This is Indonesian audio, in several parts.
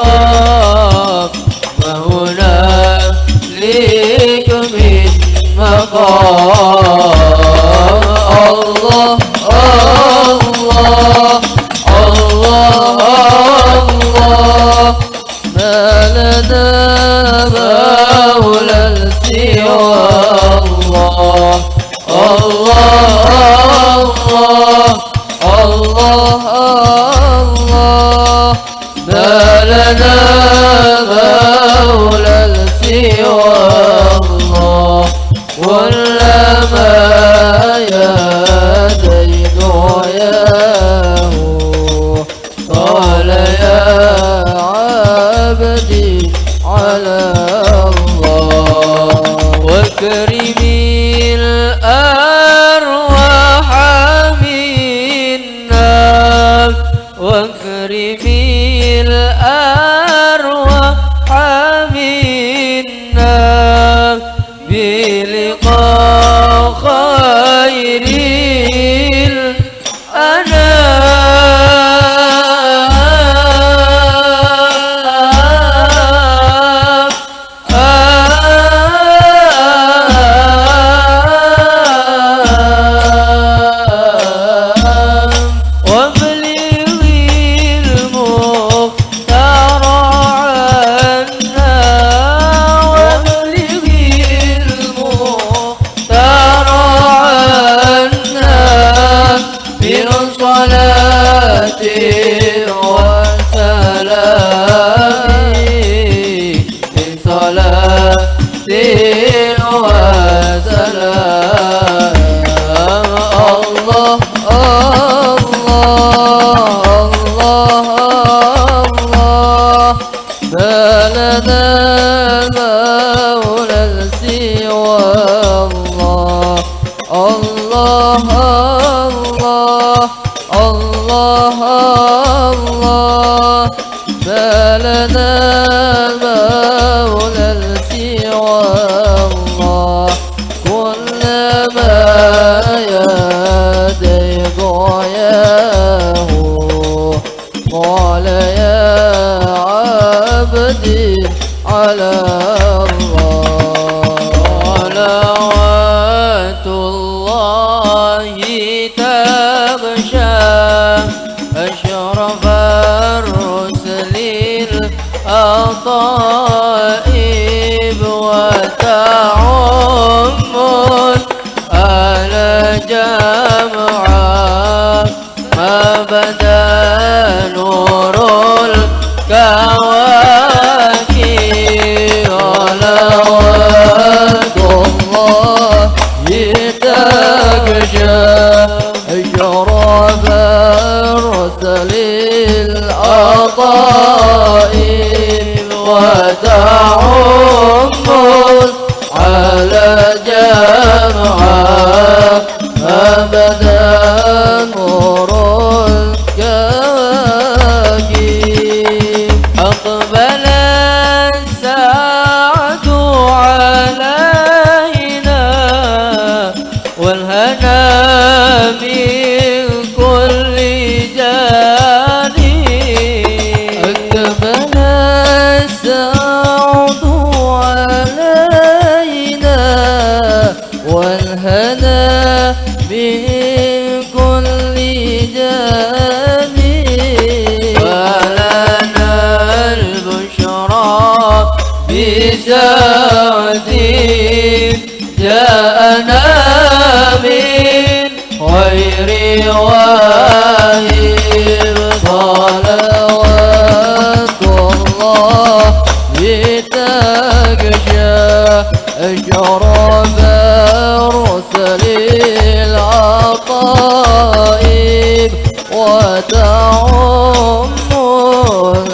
مقام وهنالك من مقام الله الله الله الله ما لنا مولى سوى الله الله الله الله ما لنا مولى سوى الله ولا ما يدين ياه قال يا عبدي على الله واكرمي الأرواح منا واكرمي الأرواح منا بلقاء خير على صلوات الله تغشى أشرف الرسل الأطائب وتعم آل جمعا ما بدا نور الكواكب صلوات الله تغشى أشرف الرسل الأطائب وتعم على جمعا ما بدا نور الكواكب أقبل السعد علينا والهنا من كل جانب أقبل السعد علينا والهنا من كل جانب ولنا البشرى بسعد جاءنا من خير واهب صلوات الله تغشى أشرف الرسل العطائب وتعم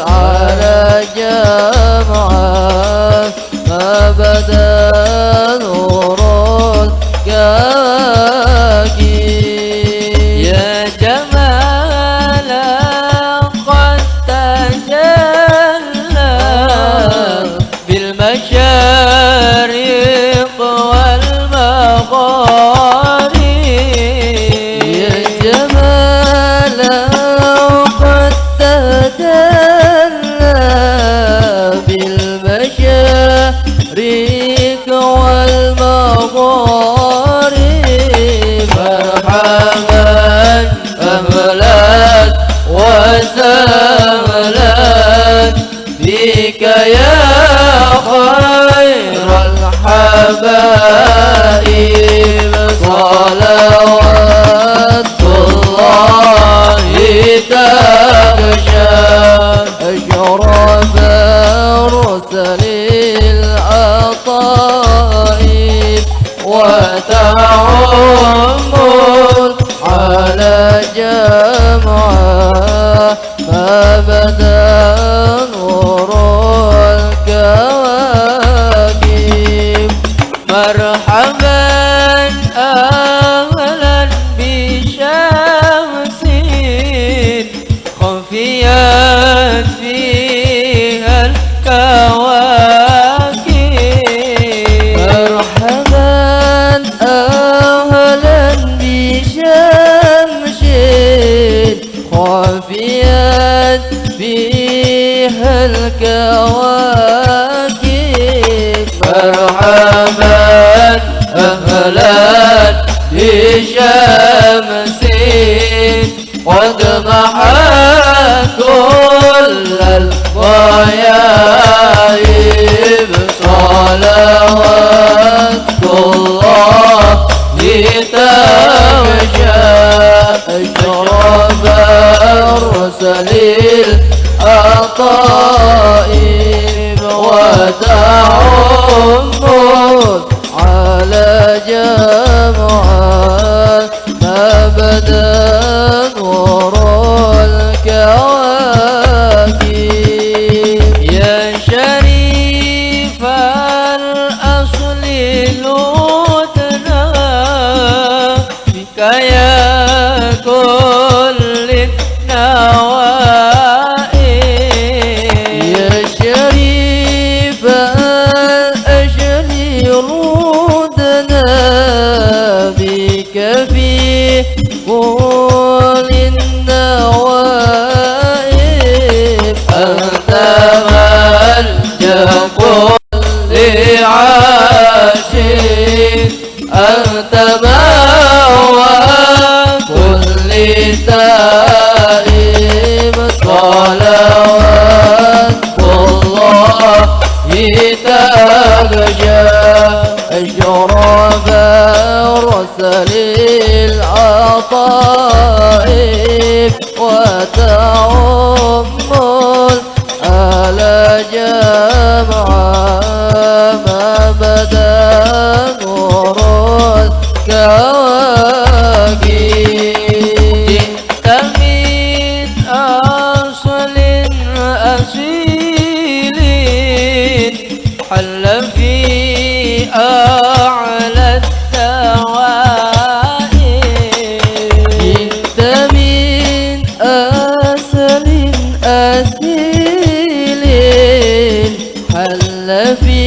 على جمعا ما بدا نور الكواكب يا جمالا قد تجلى بالمشارق والمغارب يا جمالا قد تجلى مرحبا أهلا وسهلا بك يا خير الحبائب صلوات الله تغشى أشرف الرسل الأطائب وتعم على جمعها فبدا نور الكواكب مرحبا أهلا بشمس خفيت فيها الكواكب مرحبا أهلا بشمس خفيت فيها الكواكب مرحبا أهلا بشمس قد محت كل الغيائب صلوات الله تغشى أشرف الرسل الأطائب وتعم على جمعها ما بدا نور الكواكب يا شريف الأصل لوتنا بك يا كل النوائب يا شريف الأجل رودنا بك في كل النوائب أنت ملجأ كل عاشق أنت مأوى كل تائب صلوات الله تغشى أشرف الرسل الأطائب وتعم على جمعها ما بدا نور الكواكب جئت من أصل أصيل حل في أعلى الدوائر جئت من أصل أصيل حل في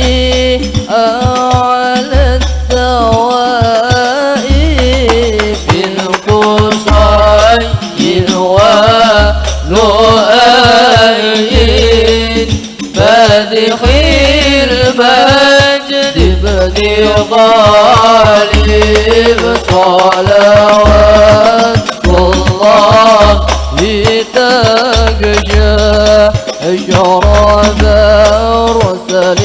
أعلى الدوائر بالقصي ولؤي فادخ المجد بدي غالب صلوات الله تغشى أشرف الرسل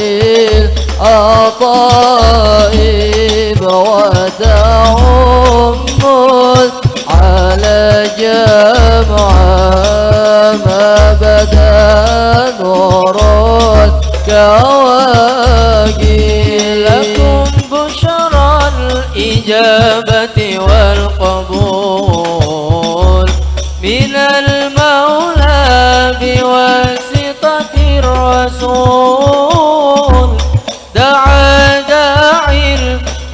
الأطائب وتعم على جمعها ما بدا نور الكواكب لكم بشرى الإجابة والقبول من المولى بواسطة الرسول دعا داعي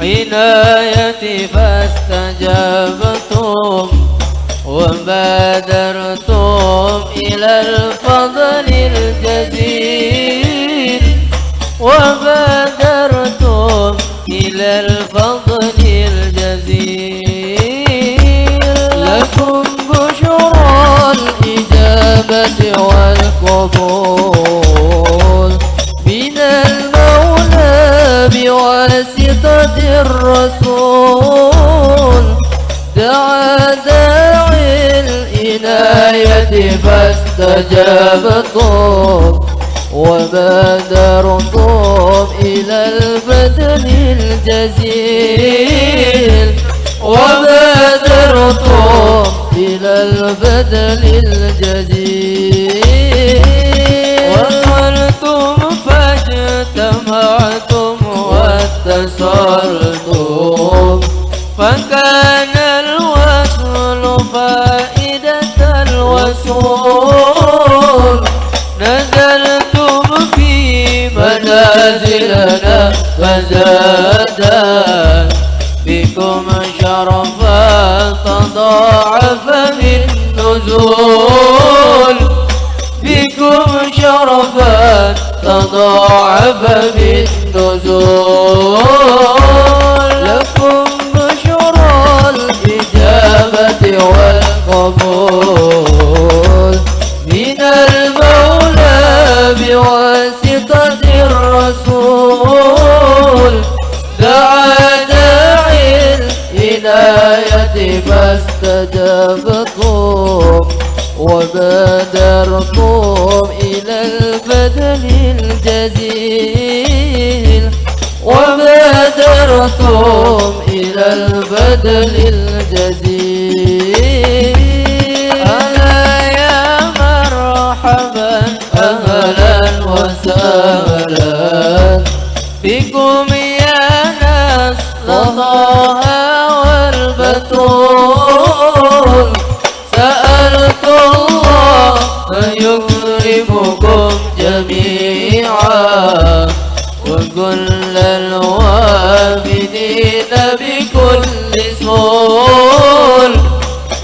العناية فاستجبتم وبادرتم إلى الفضل الجزيل وبادرتم إلى الفضل الجزيل لكم بشرى الإجابة والقبول من المولى بواسطة الرسول دعا داعي العناية فاستجبتم وبادرتم إلى البذل الجزيل وبادرتم إلى البذل الجزيل وصلتم فاجتمعتم واتصلتم فكان الوصل فائدة الوصول نزلتم في منازلنا فزادا بكم شرفا تضاعف بالنزول بكم شرفا تضاعف بالنزول لكم بشرى الإجابة والقبول من المولى بواسطة الرسول دعا داعي العناية فاستجبتم وبادرتم إلى البذل الجزيل وبادرتم إلى البذل الجزيل أهلا يا مرحبا أهلا وسهلا بكم يا ناس طه والبتول سألت الله يكرمكم جميعا وكل الوافدين بكل سول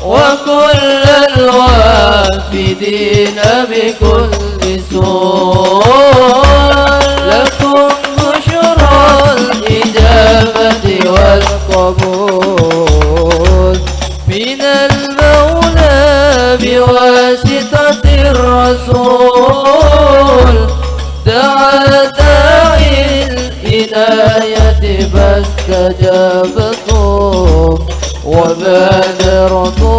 وكل الوافدين بكل سول لكم بشرى الإجابة والقبول من المولى بواسطة الرسول دعا داعي العناية فاستجبتم وبادرتم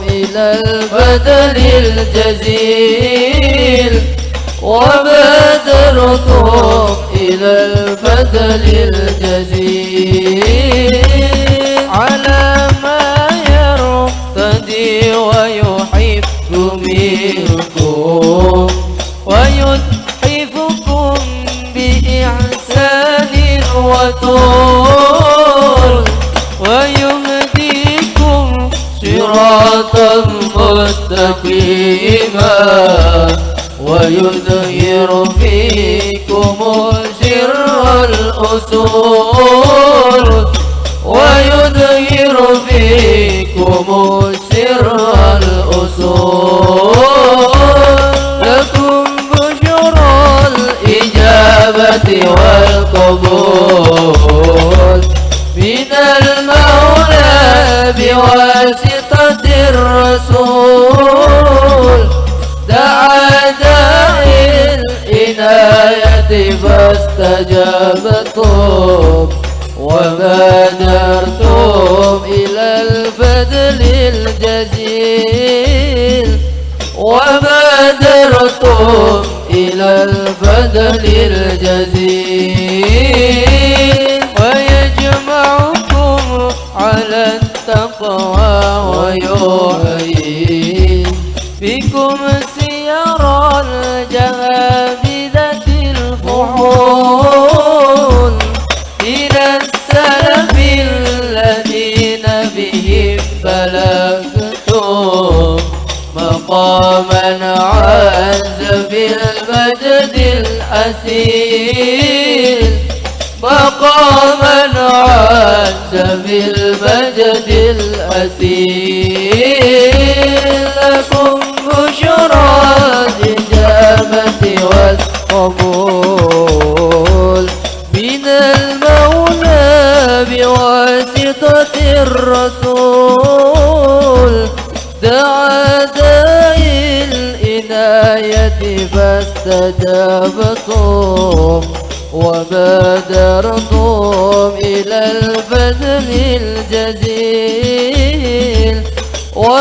إلى البذل الجزيل وبادرتم إلى البذل الجزيل على ما يرتدي ويحب منكم ويتحفكم بإحسان وطول ويهديكم صراطا مستقيما ويظهر فيكم سر الأصول ويظهر فيكم سر الأصول لكم بشرى الإجابة والقبول من المولى بواسطة الرسول دعا داعي العناية فاستجبتم وبادرتم إلى البذل الجزيل وبادرتم إلى البذل الجزيل ويجمعكم على التقوى ويحيي بكم سير الجهابذة الفحول إلى السلف الذين بهم بلغتم مقاما عز بالمجد الأسيل مقاما عز بالمجد الأسيل لكم بشرى الإجابة والقبول من المولى بواسطة الرسول دعا داعي العناية فاستجبتم وبادرتم إلى البذل الجزيل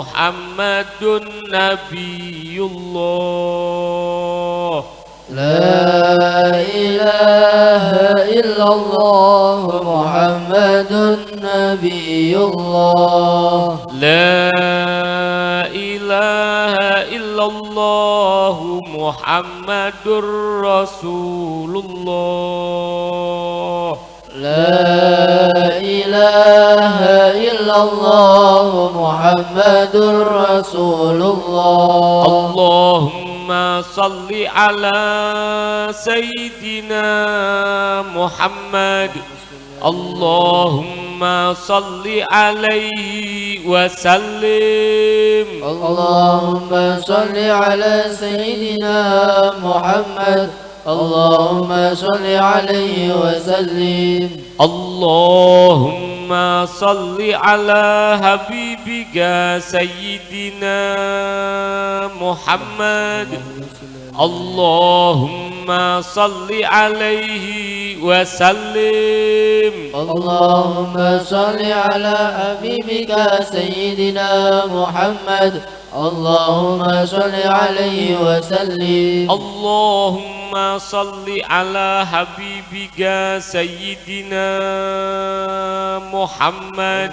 Muhammadun Nabiyullah. لا إله إلا الله محمد نبي الله لا إله إلا الله محمد رسول الله. لا إله إلا الله محمد رسول الله. اللهم صل على سيدنا محمد. اللهم صل عليه وسلم. اللهم صل على سيدنا محمد. اللهم صل عليه وسلم. اللهم صل على حبيبك سيدنا محمد. اللهم صل عليه وسلم. اللهم صل على حبيبك سيدنا محمد. اللهم صل عليه وسلم. اللهم صل على حبيبك سيدنا محمد.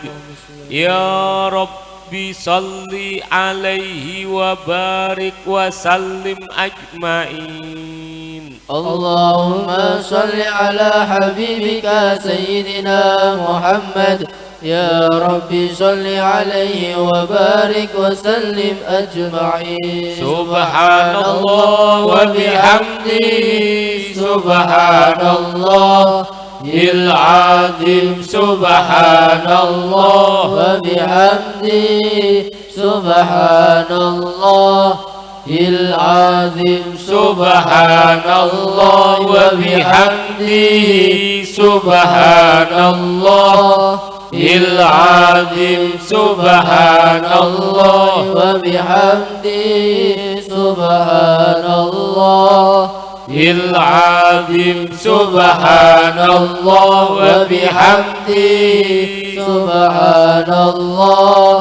يا رب صل عليه وبارك وسلم أجمعين. اللهم صل على حبيبك سيدنا محمد. يا رب صل عليه وبارك وسلم أجمعين. سبحان الله وبحمده سبحان الله العظيم. سبحان الله وبحمده سبحان الله العظيم. سبحان الله وبحمده سبحان الله العظيم. سبحان الله وبحمده سبحان الله العظيم. سبحان الله وبحمده سبحان الله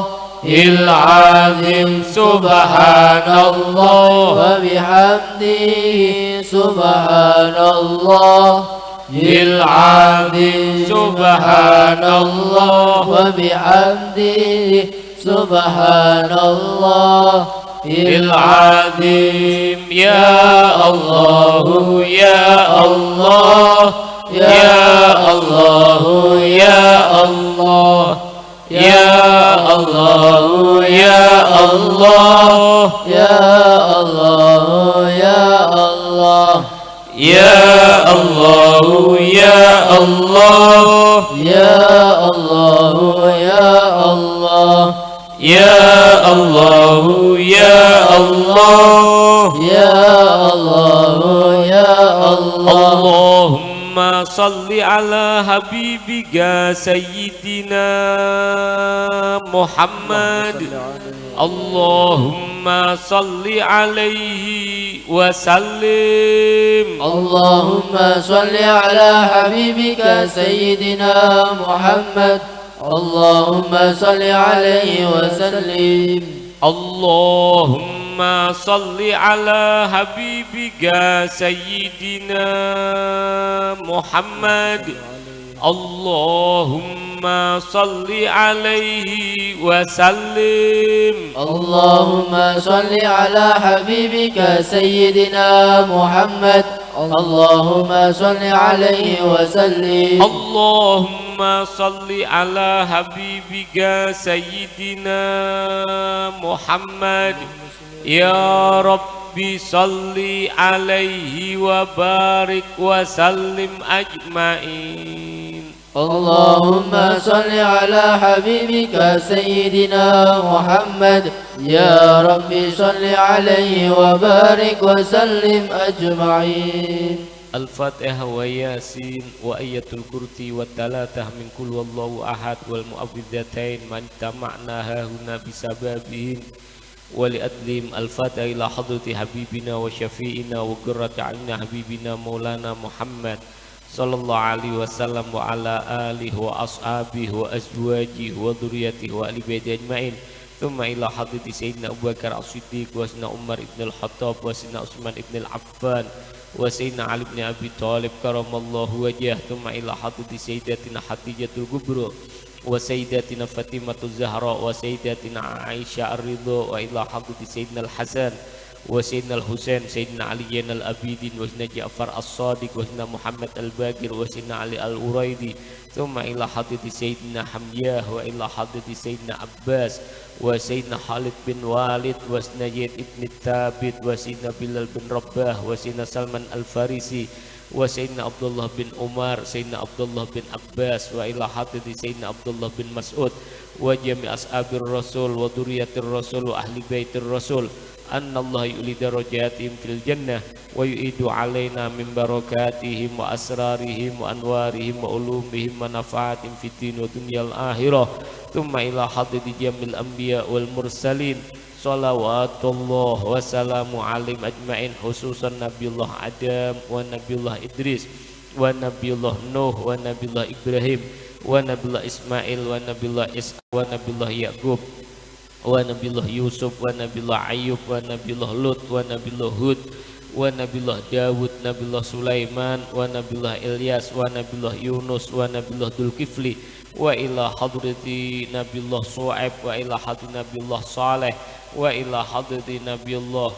العظيم. سبحان الله وبحمده سبحان الله العظيم. سبحان الله وبحمده سبحان الله العظيم. يا الله يا الله يا الله يا الله يا الله يا الله يا الله يا الله يا الله يا الله يا الله يا الله يا الله يا الله يا الله يا الله. اللهم صل على حبيبك سيدنا محمد. اللهم صل عليه وسلم. اللهم صل على حبيبك سيدنا محمد. اللهم صل عليه وسلم. اللهم صل على حبيبك سيدنا محمد. اللهم صل عليه وسلم. اللهم صل على حبيبك سيدنا محمد. اللهم صل عليه وسلم. اللهم صل على حبيبك سيدنا محمد. يا رب صل عليه وبارك وسلم أجمعين. اللهم صل على حبيبك سيدنا محمد. يا رب صل عليه وبارك وسلم أجمعين. الفاتحة وياسين وآية الكرسي والثلاثة من كل والله أحد والمعوذتين من اجتمعنا هنا بسببهم ولأتلم. الفاتحة إلى حضرة حبيبنا وشفيئنا وقرة عيننا حبيبنا مولانا محمد صلى الله عليه وسلم وعلى آله وأصحابه وأزواجه وذريته وآل بيته أجمعين ثم إلى حضرة سيدنا أبو بكر الصديق وسيدنا عمر بن الخطاب وسيدنا عثمان بن العفان وسيدنا علي بن أبي طالب كرم الله وجهه ثم إلى حضرة سيدتنا خديجة الكبرى وسيدتنا فاطمة الزهراء وسيدتنا عائشة الرضا وإلى حضرة سيدنا الحسن وسيدنا الحسين سيدنا علي الأبيدين وسيدنا جعفر الصادق وسيدنا محمد الباقر وسيدنا علي الأريدي ثم إلى حضرة سيدنا حمياه وإلى حضرة سيدنا عباس وسيدنا خالد بن والد وسيدنا زيد بن ثابت وسيدنا بلال بن رباح وسيدنا سلمان الفارسي وسيدنا عبد الله بن عمر سيدنا عبد الله بن عباس وإلى حضرة سيدنا عبد الله بن مسعود وجميع أصحاب الرسول وذرية الرسول وأهل بيت الرسول أن الله يؤلي درجاتهم في الجنة ويؤيد علينا من بركاتهم وأسرارهم وأنوارهم وعلومهم ونفعاتهم في الدين والدنيا الآخرة ثم إلى حضرة جميع الأنبياء والمرسلين صلوات الله وسلام عليهم أجمعين خصوصا نبي الله آدم ونبي الله إدريس ونبي الله نوح ونبي الله إبراهيم ونبي الله إسماعيل ونبي الله إسحاق ونبي الله يعقوب ونبي الله يوسف ونبي الله أيوب ونبي الله لوط ونبي الله هود ونبي الله داود نبي الله سليمان ونبي الله إلياس ونبي الله يونس ونبي الله ذو الكفل وإلى حضرة نبي الله شعيب وإلى حضرة نبي الله صالح وإلى حضرة نبي الله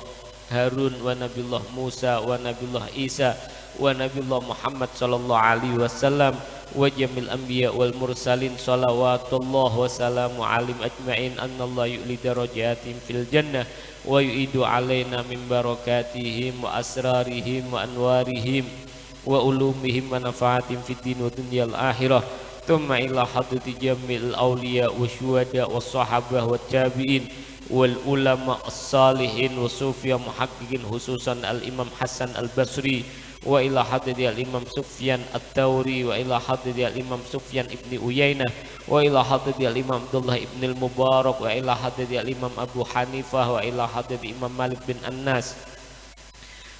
هارون ونبي الله موسى ونبي الله عيسى ونبي الله محمد صلى الله عليه وسلم وجميع الأنبياء والمرسلين صلوات الله وسلام عليهم أجمعين أن الله يؤلي درجاتهم في الجنة ويؤيد علينا من بركاتهم وأسرارهم وأنوارهم وعلومهم ونفعاتهم في الدين والدنيا الآخرة ثم إلى حضرة جميع الأولياء والشهداء والصحابة والتابعين والعلماء الصالحين والصوفياء محققين خصوصا الإمام حسن البصري وإلى حضرة الإمام سفيان الثوري وإلى حضرة الإمام سفيان ابن عيينة وإلى حضرة الإمام عبد الله ابن المبارك وإلى حضرة الإمام أبو حنيفة وإلى حضرة الإمام مالك بن أنس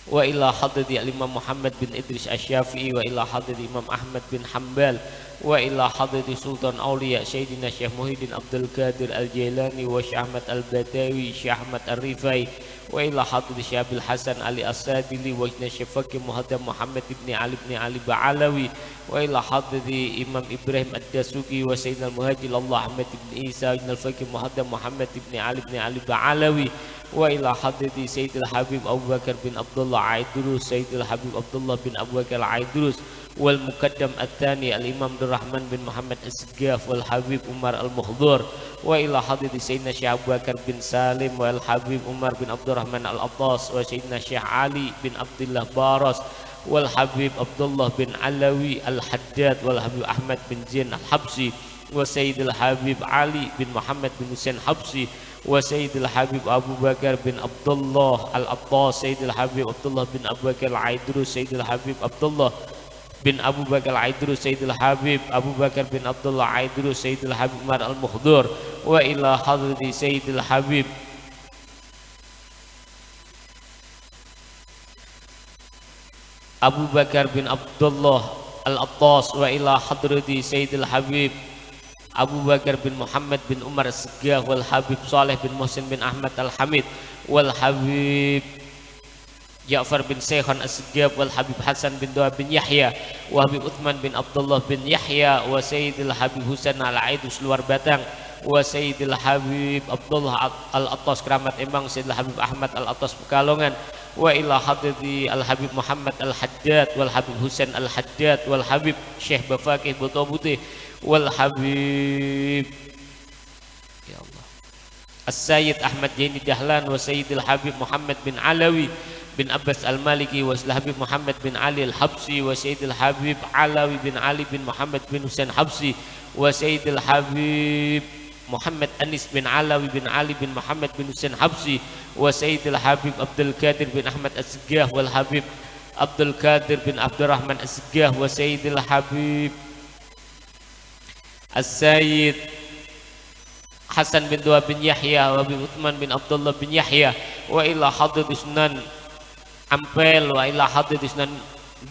وإلى حضرة الإمام محمد بن إدريس الشافعي وإلى حضرة الإمام أحمد بن حنبل وإلى حضرة سلطان أولياء سيدنا شيخ محي الدين عبد القادر الجيلاني وشيخ أحمد البدوي شيخ أحمد الرفاعي وإلى حضرة شيخ أبي الحسن علي السادلي وإلى شيخ فقيه مهدم محمد بن علي بعلوي وإلى حضرة إمام إبراهيم الدسوقي وسيدنا المهاجر الله أحمد بن عيسى وإلى الفقيه مهدم محمد بن علي بعلوي وإلى حضرة سيد الحبيب أبو بكر بن عبد الله عيدروس سيد الحبيب عبد الله بن أبو بكر عيدروس والمقدم الثاني الإمام عبد الرحمن بن محمد السقاف والحبيب عمر المخضور وإلى حضرة سيدنا الشيخ أبو بكر بن سالم والحبيب عمر بن عبد الرحمن العطاس وسيدنا الشيخ علي بن عبد الله بارس والحبيب عبد الله بن علوي الحداد والحبيب أحمد بن زين الحبسي وسيد الحبيب علي بن محمد بن حسين الحبسي وسيد الحبيب أبو بكر بن عبد الله العطاس سيد الحبيب عبد الله بن أبو بكر العيدروس سيد الحبيب عبد الله بن أبو بكر العيدروس سيد الحبيب أبو بكر بن عبد الله العيدروس سيد الحبيب عمر المخضور وإلى حضرة سيد الحبيب أبو بكر بن عبد الله العطاس وإلى حضرة سيد الحبيب أبو بكر بن محمد بن عمر السقاف والحبيب صالح بن محسن بن أحمد الحميد والحبيب جعفر بن سيخان السقاف والحبيب حسن بن دواب بن يحيى وحبيب عثمان بن عبد الله بن يحيى وسيد الحبيب حسين العيدروس luar Batang وسيد الحبيب عبد الله العطاس كرامات Emang سيد الحبيب أحمد العطاس Pekalongan وإلى حضرة الحبيب محمد الحداد والحبيب حسين الحداد والحبيب شيخ بفاكه بطوبوتي والحبيب يا الله السيد أحمد جيني دهلان وسيد الحبيب محمد بن علوي بن عباس المالكي والحبيب محمد بن علي الحبسي وسيد الحبيب علوي بن علي بن محمد بن حسين حبسي وسيد الحبيب محمد أنيس بن علوي بن علي بن محمد بن حسين حبسي وسيد الحبيب عبد القادر بن أحمد السقاف والحبيب عبد القادر بن عبد الرحمن السقاف وسيد الحبيب السيد حسن بن دواب بن يحيى وابن عثمان بن عبد الله بن يحيى وإلى حضرة سنان Ampel wa ila hadir Sunan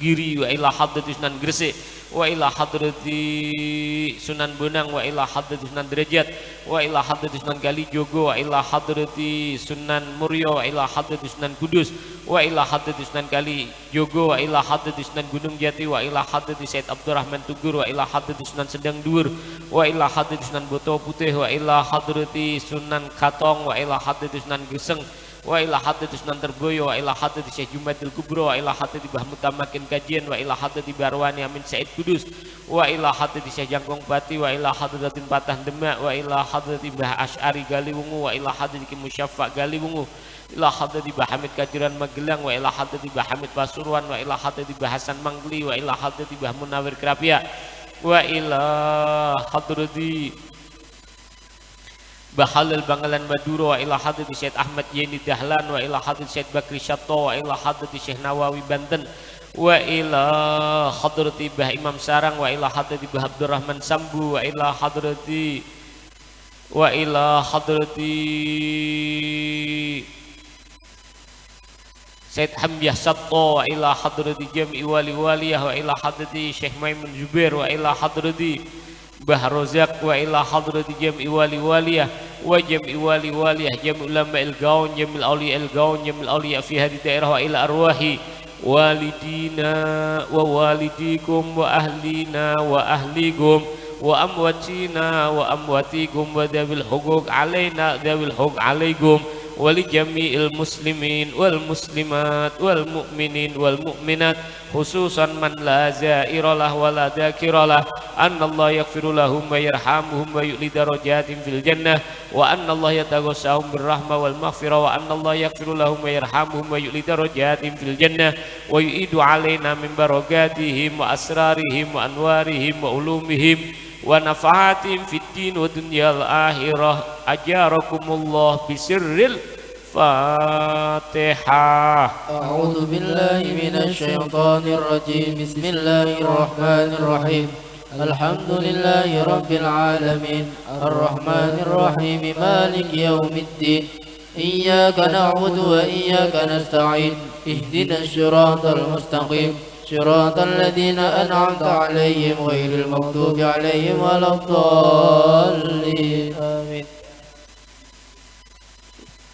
Giri wa ila hadir Sunan Gresik wa ila hadrati Sunan Bonang wa ila hadrati Sunan Derajat wa ila hadrati Sunan Kalijogo wa ila hadrati Sunan Muryo wa ila hadrati Sunan Kudus wa ila hadrati Sunan Kalijogo wa ila hadrati Sunan Gunung Jati wa ila hadrati Said Abdurrahman Tugur wa ila hadrati Sunan Sedang Dur wa ila hadrati Sunan Boto Putih wa ila hadrati Sunan Katong wa ila hadrati Sunan Geseng wa ila hadrati Sunan Terboyo wa ila hadrati Syekh Jumadil Kubro wa ila hadrati Mbah Mutamakin Kajian wa ila hadrati Barwani Amin Said Kudus wa ila hadrati Syekh Jangkong Pati wa ila hadrati Patah Demak wa ila hadrati Mbah Asy'ari Galiwungu wa ila hadrati Ki Musyaffa Galiwungu ila hadrati Mbah Hamid Kajuran Magelang wa ila hadrati Mbah Hamid Pasuruan wa ila hadrati Mbah Hasan Mangli wa ila hadrati Mbah Munawir Krapia wa ila hadrati Bahalil Bangalan Maduro wa ila hadrati Syed Ahmad Yeni Dahlan wa ila hadrati Syed Bakri Syato wa ila hadrati Syekh Nawawi Banten wa ila hadrati Mbah Imam Sarang wa ila hadrati Mbah Abdurrahman Sambu wa ila hadrati Syed Hamdiah Satto wa ila hadrati Jami Wali Waliyah wa ila hadrati Syekh Maimun Zubair wa ila hadrati Mbah Rozak wa ila hadrati Jami Wali Waliyah wa Jami Wali Waliyah Jami Ulama Il-Gaun Jami Auliya Il-Gaun Jami Auliya fi hadhihi daerah wa ila arwahi walidina wa walidikum wa ahlina wa ahlikum wa amwatina wa amwatikum wa dawil huquq alaina dawil huquq alaikum wa li jami'il muslimin wal muslimat wal mu'minin wal mu'minat khususan man la zairalah wa la dzakiralah anna Allah yaghfiru lahum wa yarhamuhum wa yu'li darajatin fil jannah wa anna Allah yataghassahum birrahmah wal maghfirah wa anna Allah yaghfiru lahum wa yarhamuhum wa yu'li darajatin fil jannah wa yu'idu alaina min barakatihim wa asrarihim wa anwarihim wa ulumihim wa nafahatim fid din wa dunyal akhirah ajarakumullah bisirril Fatihah. A'udzu billahi minasy syaithanir rajim. Bismillahirrahmanirrahim. Alhamdulillahi rabbil alamin. Arrahmanir rahim. Maliki yaumiddin. Iyyaka na'budu wa iyyaka nasta'in. Ihdinas siratal mustaqim. Siratal ladzina an'amta 'alaihim ghairil maghdubi 'alaihim waladdallin. Amin.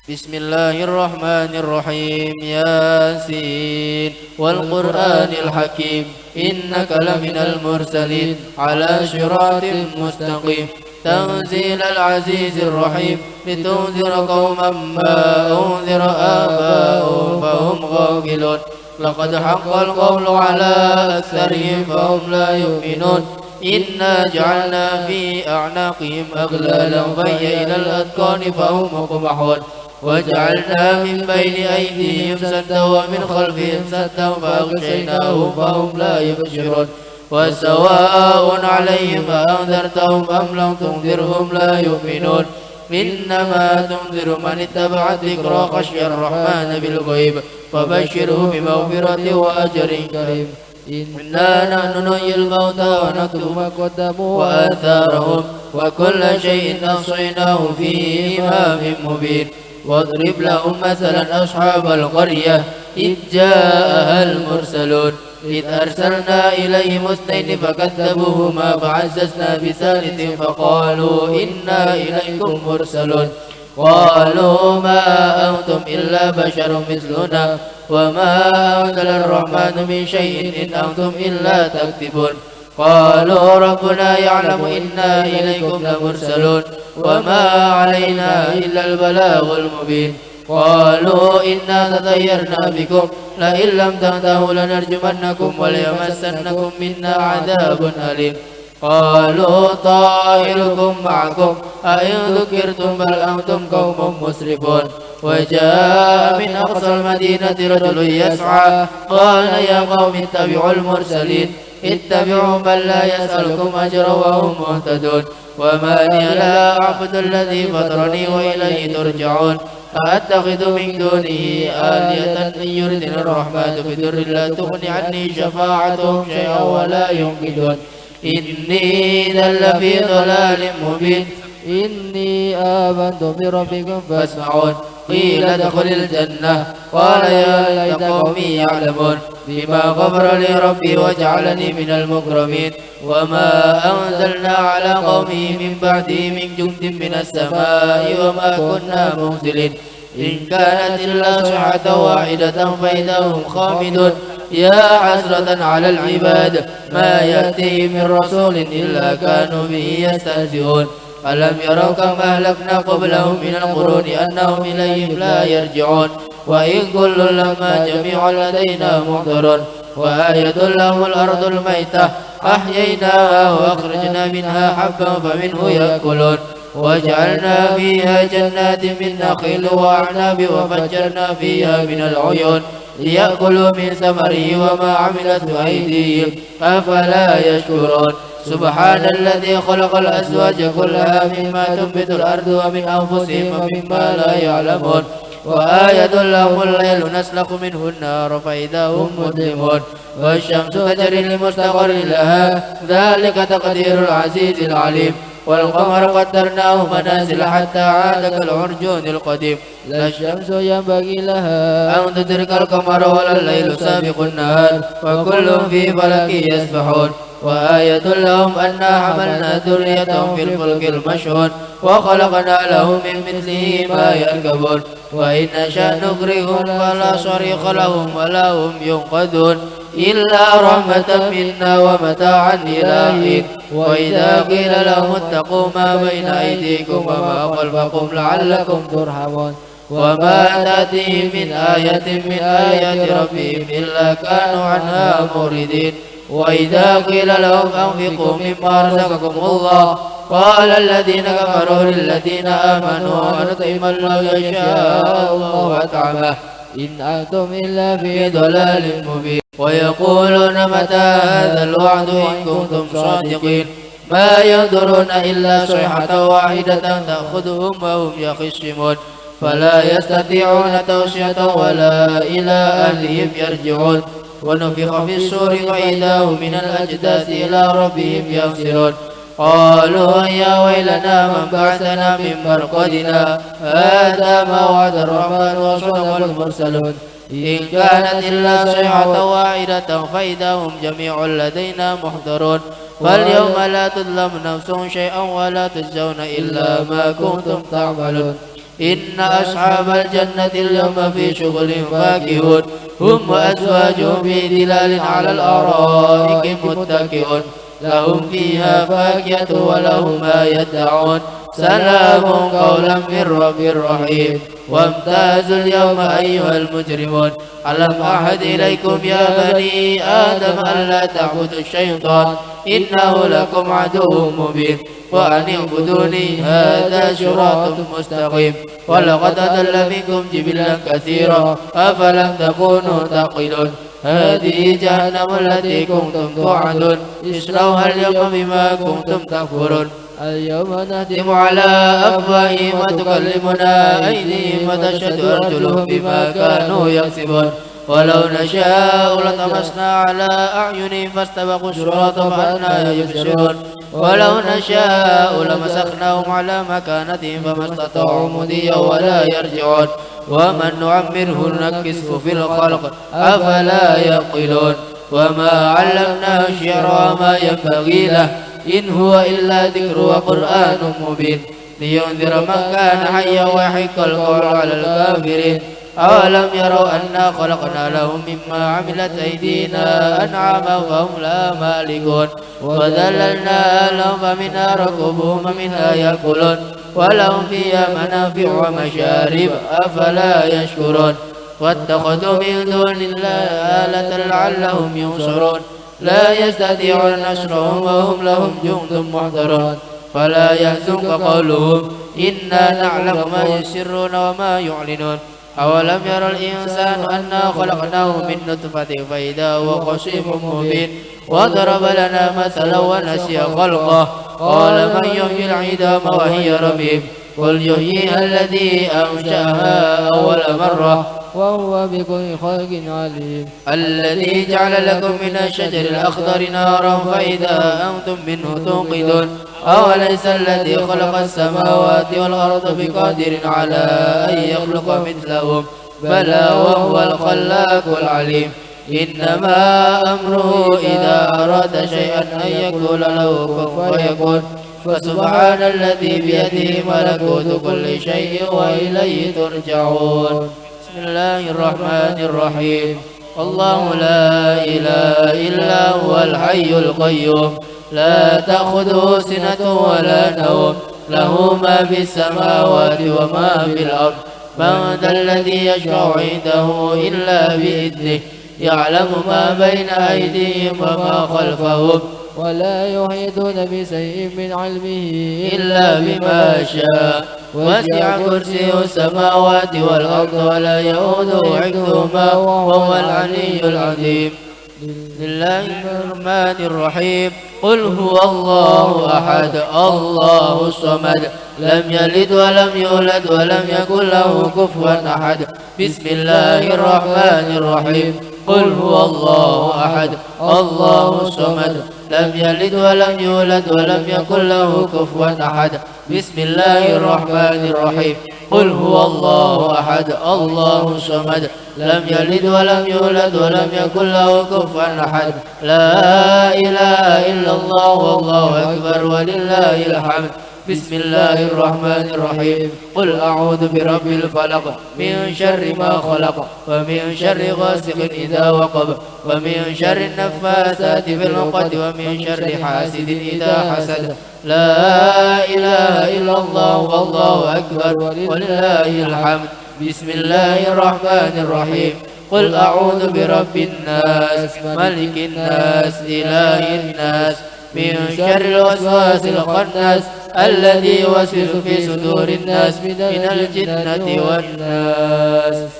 Bismillahirrahmanirrahim. Yasin wal Qur'anil Hakim. Innaka laminal mursalin ala siratin mustaqim. Tanzilal azizir rahim. Litunzira qauman ma unzira aba'uhum fahum ghafilun. Laqad haqqal qawlu ala aktharihim fahum la yu'minun. Inna ja'alna fi a'naqihim aghlalan fahiyya ilal adqani fahum muqmahun. وجعلنا من بين أيديهم سدا ومن خلفهم سدا فأغشيناهم فهم لا يبصرون وسواء عليهم أنذرتهم أم لم تنذرهم لا يؤمنون إنما تنذر من اتبع الذكر خشي الرحمن بالغيب فبشره بمغفرة وأجر كريم إنا نحن نحيي الموتى ونكتب ما قدموا وآثارهم وكل شيء أحصيناه في إمام مبين واضرب لهم مثلا أصحاب القرية إذ جاءها المرسلون إذ أرسلنا إليهم اثنين فكذبوهما فعززنا بثالث فقالوا إنا إليكم مرسلون قالوا ما أنتم إلا بشر مثلنا وما أنزل الرحمن من شيء إن أنتم إلا تكذبون قالوا ربنا يعلم إنا إليكم لمرسلون وما علينا إلا البلاغ المبين قالوا إنا تطيرنا بكم لئن لم تنتهوا لنرجمنكم وليمسنكم منا عذاب أليم قالوا طائركم معكم أئن ذكرتم بل أنتم قوم مسرفون وجاء من أقصى المدينة رجل يسعى قال يا قوم اتبعوا المرسلين اتبعوا من لا يسألكم أجرا وهم مهتدون وما لي لا أعبد الذي فطرني وإليه ترجعون أأتخذ من دونه آلهة إن يردني الرحمن بضر لا تغني عني شفاعتهم شيئا ولا ينقذون إني إذا لفي ضلال مبين إني آمنت بربكم فاسمعون قيل ادخل الجنة قال يا ليت قومي يعلمون بما غفر لي ربي وجعلني من المكرمين وما أنزلنا على قومه من بعده من جند من السماء وما كنا مرسلين إن كانت إلا صيحة واحدة فإذا هم خامدون يا حسرة على العباد ما يأتيهم من رسول إلا كانوا به يستهزئون ألم يروا كم أهلكنا قبلهم من القرون أنهم إليهم لا يرجعون وإن كل لما جميع لدينا محضرون وآية لهم الأرض الميتة أحييناها وأخرجنا منها حبا فمنه يأكلون وجعلنا فيها جنات من نخيل وأعناب وفجرنا فيها من العيون ليأكلوا من ثمره وما عملته أيديهم أفلا يشكرون سبحان الذي خلق الأزواج كلها مما تنبت الأرض ومن أنفسهم ومما لا يعلمون وآية لهم الليل نسلخ منه النار فإذا هم مظلمون والشمس تجري لمستقر لها ذلك تقدير العزيز العليم والقمر قدرناه منازل حتى عاد كالعرجون القديم لا الشمس ينبغي لها أن تدرك القمر ولا الليل سابق النهار وكل في فلك يسبحون وآية لهم أنا حملنا ذريتهم في الفلك المشحون وخلقنا لهم من مثله ما يركبون وإن نشأ نغرقهم فلا صريخ لهم ولا هم ينقذون إلا رحمة منا ومتاعا إلى حين وإذا قيل لهم اتقوا ما بين أيديكم وما خلفكم لعلكم ترحمون وما تأتيهم من آية من آيات ربهم إلا كانوا عنها موردين وإذا قيل لهم أنفقوا مما رزقكم الله قال الذين كفروا للذين آمنوا أنطعم من لو يشاء الله أطعمه إن أنتم إلا في ضلال مبين ويقولون متى هذا الوعد إن كنتم صادقين ما ينظرون إلا صيحة واحدة تأخذهم وهم يخصمون فلا يستطيعون توصية ولا إلى أهلهم يرجعون ونفخ في الصور فإذا هم من الأجداث إلى ربهم ينسلون قالوا يا ويلنا من بعثنا من مرقدنا هذا ما وعد الرحمن وصدق المرسلون إن كانت إلا صيحة واحدة فإذا هم جميع لدينا محضرون فاليوم لا تظلم نفس شيئا ولا تجزون إلا ما كنتم تعملون إن أصحاب الجنة اليوم في شغل فاكهون هم وأزواجهم في ظلال على الأرائك متكئون لهم فيها فاكهة ولهم ما يدعون سلام قولا من رب رحيم وامتازوا اليوم أيها المجرمون ألم أعهد إليكم يا بني آدم ألا تعبدوا الشيطان إنه لكم عدو مبين وأن اعبدوني هذا صراط مستقيم ولقد أضل منكم جبلا كثيرا أفلم تكونوا تعقلون هذه جهنم التي كنتم توعدون اصلوها اليوم بما كنتم تكفرون اليوم نختم على أفواههم وتكلمنا أيديهم وتشهد أرجلهم بما كانوا يكسبون ولو نشاء لطمسنا على أعينهم فاستبقوا الصراط فأنى يبصرون ولو نشاء لمسخناهم على مكانتهم فما استطاعوا مضيا ولا يرجعون ومن نعمره نكسه في الخلق أفلا يعقلون وما علمناه الشعر وما ينبغي له إن هو إلا ذكر وقرآن مبين لينذر من كان حيا ويحق القول على الكافرين أولم يروا أنا خلقنا لهم مما عملت أيدينا أنعاما فهم لا مالكون وذللنا لهم فمنها ركوبهم ومنها يأكلون ولهم فيها منافع ومشارب أفلا يشكرون واتخذوا من دون الله آلة لعلهم ينصرون لا يستطيعون نصرهم وهم لهم جند محضرون فلا يحزنك قولهم إنا نعلم ما يسرون وما يعلنون أولم يرى الإنسان أنا خلقناه من نطفة فإذا هو خصيم مبين وضرب لنا مثلا ونسي خلقه قال من يحيي العظام وهي رميم قل يحييها الذي أنشأها أول مرة وهو بكل خلق عليم الذي جعل لكم من الشجر الأخضر نارا فإذا أنتم منه توقدون أوليس الذي خلق السماوات والأرض بقادر على أن يخلق مثلهم بلى وهو الخلاق العليم إنما أمره إذا أراد شيئا أن يقول له كن فيكون فسبحان الذي بيده ملكوت كل شيء وإليه ترجعون بسم الله الرحمن الرحيم الله لا إله إلا هو الحي القيوم لا تأخذه سنة ولا نوم له ما في السماوات وما في الأرض من ذا الذي يشفع عنده إلا بإذنه يعلم ما بين أيديهم وما خلفهم ولا يحيطون بشيء من علمه إلا بما شاء وسع كرسيه السماوات والأرض ولا يؤوده حفظهما وهو العلي العظيم بسم الله الرحمن الرحيم قل هو الله أحد الله الصمد لم يلد ولم يولد ولم يكن له كفوا أحد بسم الله الرحمن الرحيم قل هو الله أحد الله الصمد لم يلد ولم يولد ولم يكن له كفوا أحد بسم الله الرحمن الرحيم قل هو الله أحد الله الصمد لم يلد ولم يولد ولم يكن له كفوا أحد لا إله إلا الله والله أكبر ولله الحمد بسم الله الرحمن الرحيم قل أعوذ برب الفلق من شر ما خلق ومن شر غاسق إذا وقب ومن شر النفاثات في العقد ومن شر حاسد إذا حسد لا إله إلا الله والله أكبر ولله الحمد بسم الله الرحمن الرحيم قل أعوذ برب الناس ملك الناس إله الناس من شر الوسواس الخناس الذي يوسوس في صدور الناس من الجنة والناس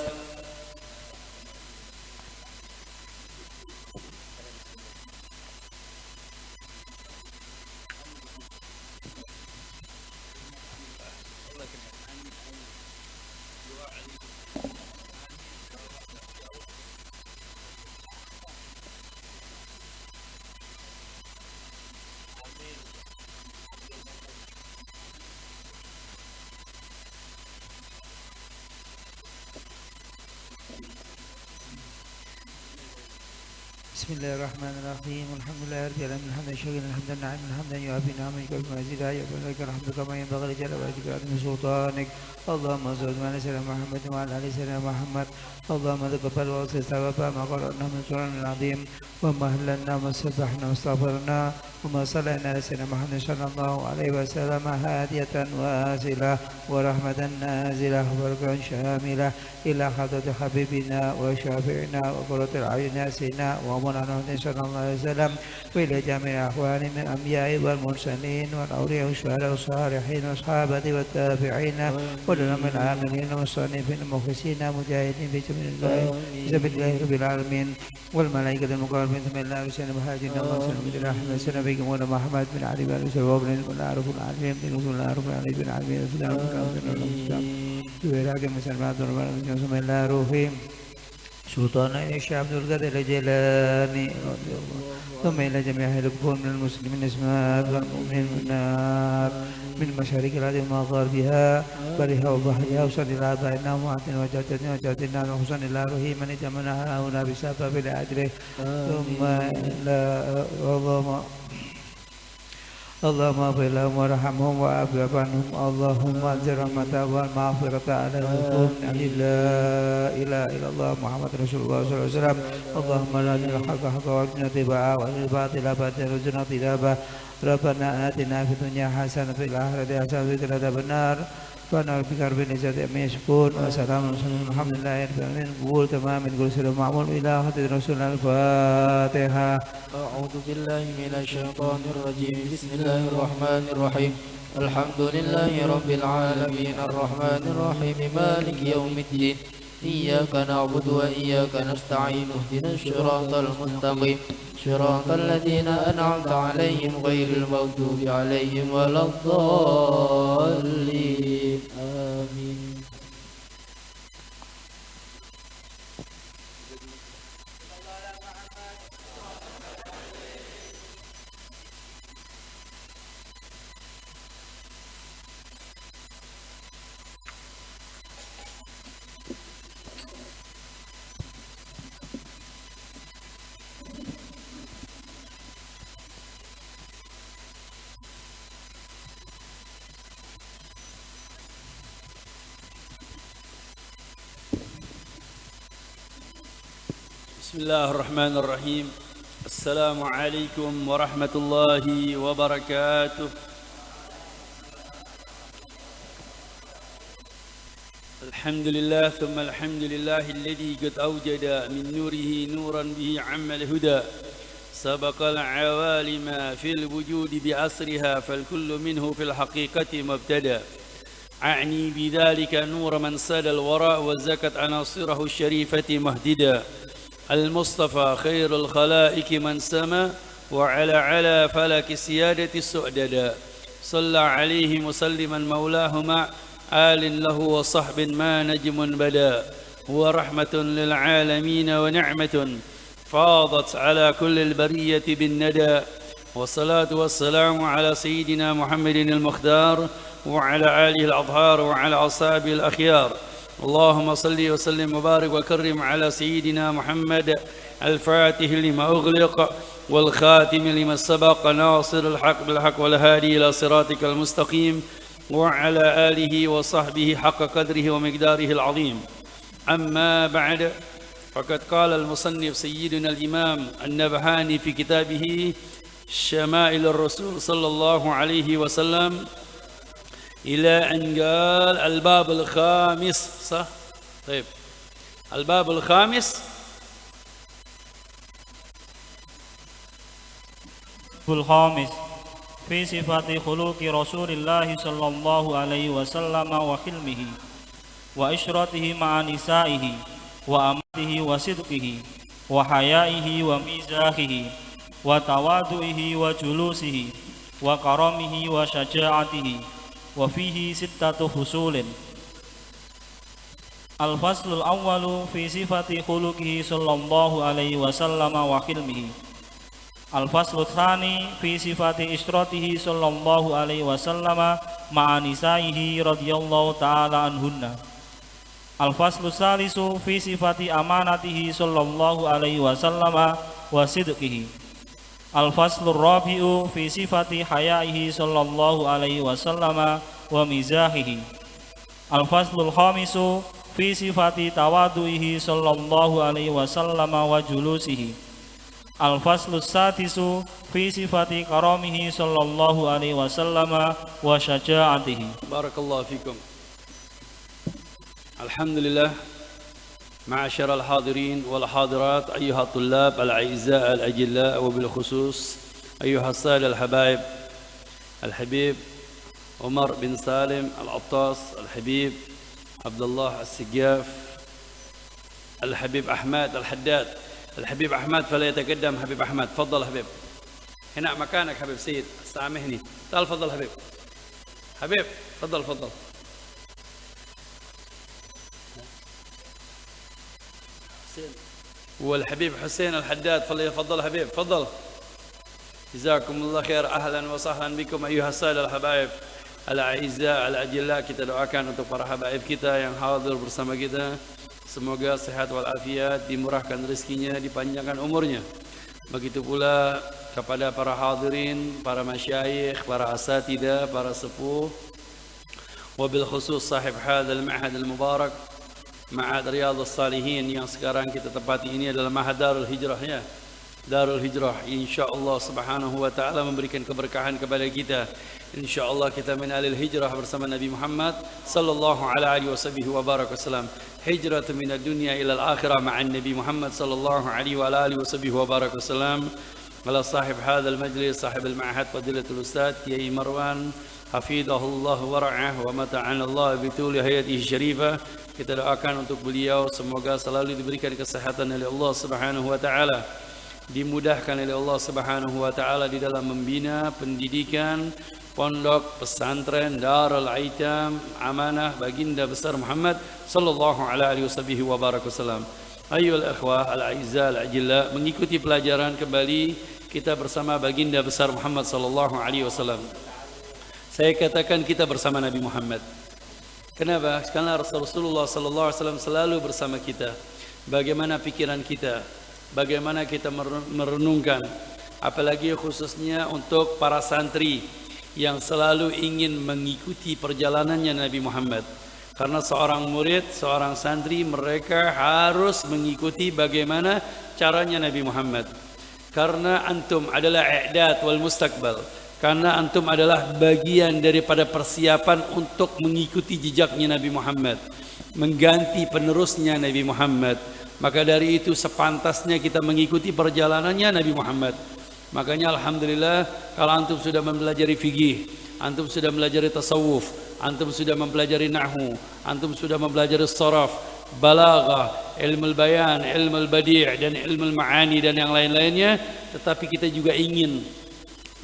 بسم الله الرحمن الرحيم الحمد لله رب العالمين حمدا شكرا حمدا نعما حمدا يعافي نعما يكافئ مزيدا يقول لك الحمد كما ينبغي لجلال وجهك وعظيم سلطانك اللهم صل على سيدنا محمد وعلى ال سيدنا محمد اللهم تقبل واستجاب ما قرأنا من القرآن العظيم وما هللنا وما سبحنا واستغفرنا وما صلينا على سيدنا محمد صلى الله عليه وسلم هادية واسلة ورحمة نازلة وبركة شاملة إلى حضرة حبيبنا وشافعنا وقرة العين سيدنا ومولانا محمد صلى الله عليه وسلم وإلى جميع أخوان من الأنبياء والمرسلين والأولياء والشهداء والصالحين والصحابة والتابعين والعلماء العاملين والصالحين المخلصين مجاهدين في سبيل الله رب العالمين والملائكة المقربين ثم الله وسلم المهاجرين اللهم صل وسلم على سيدنا مولانا محمد بن علي بن أبي طالب بن العارف العالمين بن رسول الله بن علي بن العالمين وراجع مسلمات بسم الله الرحيم سلطان الشيخ عبد القادر الجيلاني رضي الله ثم إلى جميع أهل الكون من المسلمين اسماء والمؤمنين من النار من مشارق الأرض ومغاربها برها وبحرها وصل إلى آبائنا وأمهاتنا وجدتنا وجدتنا وحسن إلى رحيم من جمعنا هنا بسبب الأجر ثم إلى اللهم اغفر لهم وارحمهم وعافِ عنهم اللهم انزل رحمته والمغفرة على القوم لا إله إلا الله محمد رسول الله صلى الله عليه وسلم اللهم أرنا الحق حقا وارزقنا اتباعه وارنا الباطل باطلا وارزقنا اجتنابه ربنا آتنا في الدنيا حسنة وفي الآخرة حسنة وقنا عذاب النار فانا ربك رب العزة عما يصفون وسلام على المرسلين الحمد لله رب العالمين قبول تمام كل سر معمول إلى حضرة رسول الفاتحة. أعوذ بالله من الشيطان الرجيم بسم الله الرحمن الرحيم الحمد لله رب العالمين الرحمن الرحيم مالك يوم الدين إياك نعبد وإياك نستعين اهدنا الصراط المستقيم صراط الذين أنعمت عليهم غير المغضوب عليهم ولا الضالين آمين. Bismillahirrahmanirrahim. Assalamualaikum warahmatullahi wabarakatuh. Alhamdulillah thumma alhamdulillah alladhi qad awjada min nurihi nuran bihi ammal huda sabaqal awalima fil wujudi bi asriha fal kullu minhu fil haqiqati mubtada a'ni bidzalika nur man sada al wara wa zakat anasirahu syarifati muhdida al mustafa khairul khalaiqi man sama wa ala falaki siyadati su'dada salla alaihi musalliman maulahuma آل له وصحب ما نجم بدا هو رحمة للعالمين ونعمة فاضت على كل البرية بالندى والصلاة والسلام على سيدنا محمد المختار وعلى آله الأطهار وعلى أصحابه الأخيار اللهم صل وسلم وبارك وكرم على سيدنا محمد الفاتح لما أغلق والخاتم لما سبق ناصر الحق بالحق والهادي إلى صراطك المستقيم وعلى آله وصحبه حق قدره ومقداره العظيم أما بعد فقد قال المصنف سيدنا الإمام النبهاني في كتابه شمائل الرسول صلى الله عليه وسلم إلى أن قال الباب الخامس صح؟ طيب الباب الخامس في صفات خلق رسول الله صلى الله عليه وسلم وحلمه وإشرته مع نسائه وأمانته وصدقه وحيائه ومزاحه وتواضعه وجلوسه وكرمه وشجاعته وفيه 6 فصول. الفصل الأول في صفات خلقه صلى الله عليه وسلم وحلمه. الفصل الثاني في صفات إشراته صلى الله عليه وسلم مع نسائه رضي الله تعالى عنهن. الفصل الثالث في صفات أمانته صلى الله عليه وسلم وصدقه. الفصل الرابع في صفات حيائه صلى الله عليه وسلم ومزاحه. الفصل الخامس في صفات تواضعه صلى الله عليه وسلم وجلوسه. الفصل السادس في صفات كرمه صلى الله عليه وسلم وشجاعته. بارك الله فيكم. الحمد لله معاشر الحاضرين والحاضرات أيها الطلاب الأعزاء الأجلاء وبالخصوص أيها السادة الحبايب الحبيب عمر بن سالم العطاس الحبيب عبد الله السقاف الحبيب أحمد الحداد الحبيب أحمد فلا يتقدم حبيب أحمد تفضل حبيب هنا مكانك حبيب سيد سامحني تعال تفضل حبيب حبيب تفضل تفضل والحبيب حسين الحداد فليتفضل حبيب تفضل جزاكم الله خير أهلا وسهلا بكم أيها السادة الحبايب الأعزاء الأجلاء kita doakan untuk para habaib kita yang hadir bersama kita. Semoga sehat walafiat, dimurahkan rezekinya, dipanjangkan umurnya. Begitu pula kepada para hadirin, para masyayikh, para asatidah, para sepuh. Wabil khusus sahib hadzal ma'had al-mubarak, Ma'had Riyadhus Salihin yang sekarang kita tempati ini adalah Ma'had Darul Hijrah ya. Darul Hijrah insyaallah subhanahu wa ta'ala memberikan keberkahan kepada kita. Insyaallah kita min alil hijrah bersama Nabi Muhammad sallallahu alaihi wasallam. Hijratu minad dunya ila al-akhirah ma'an Nabi Muhammad sallallahu alaihi wasallam. Ala sahib hadzal majlis, sahib al-ma'had fadilatul ustaz Kiai Marwan hafidhahullah wa ra'ah wa mata'ana Allah bi tuli hayatihi syarifah. Kita doakan untuk beliau semoga selalu diberikan kesehatan oleh Allah Subhanahu wa taala, dimudahkan oleh Allah Subhanahu wa taala di dalam membina pendidikan pondok pesantren Darul Aitam Amanah Baginda Besar Muhammad sallallahu alaihi wasallam. Ayyuhal ikhwah al-a'izzah al-ajilla, mengikuti pelajaran kembali kita bersama Baginda Besar Muhammad sallallahu alaihi wasallam. Saya katakan kita bersama Nabi Muhammad. Kenapa? Karena Rasulullah sallallahu alaihi wasallam selalu bersama kita. Bagaimana pikiran kita, bagaimana kita merenungkan, apalagi khususnya untuk para santri yang selalu ingin mengikuti perjalanannya Nabi Muhammad. Karena seorang murid, seorang santri, mereka harus mengikuti bagaimana caranya Nabi Muhammad. Karena antum adalah i'dad wal mustaqbal. Karena antum adalah bagian daripada persiapan untuk mengikuti jejaknya Nabi Muhammad, mengganti penerusnya Nabi Muhammad. Maka dari itu sepantasnya kita mengikuti perjalanannya Nabi Muhammad. Makanya alhamdulillah kalau antum sudah mempelajari fikih, antum sudah mempelajari tasawuf, antum sudah mempelajari nahwu, antum sudah mempelajari sharaf, balaghah, ilmu bayan, ilmu badi' dan ilmu ma'ani dan yang lain-lainnya, tetapi kita juga ingin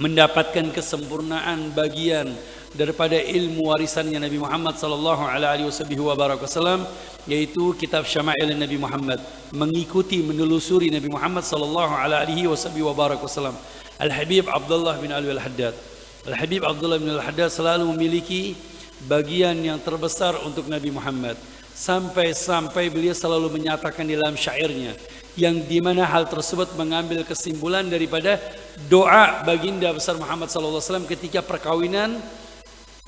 mendapatkan kesempurnaan bagian daripada ilmu warisannya Nabi Muhammad sallallahu alaihi wasallam, yaitu kitab Syama'il Nabi Muhammad, mengikuti menelusuri Nabi Muhammad sallallahu alaihi wasallam. Al-Habib Abdullah bin Alwi Al-Haddad, Al-Habib Abdullah bin Al-Haddad selalu memiliki bagian yang terbesar untuk Nabi Muhammad, sampai beliau selalu menyatakan di dalam syairnya, yang dimana hal tersebut mengambil kesimpulan daripada doa baginda besar Muhammad SAW ketika perkawinan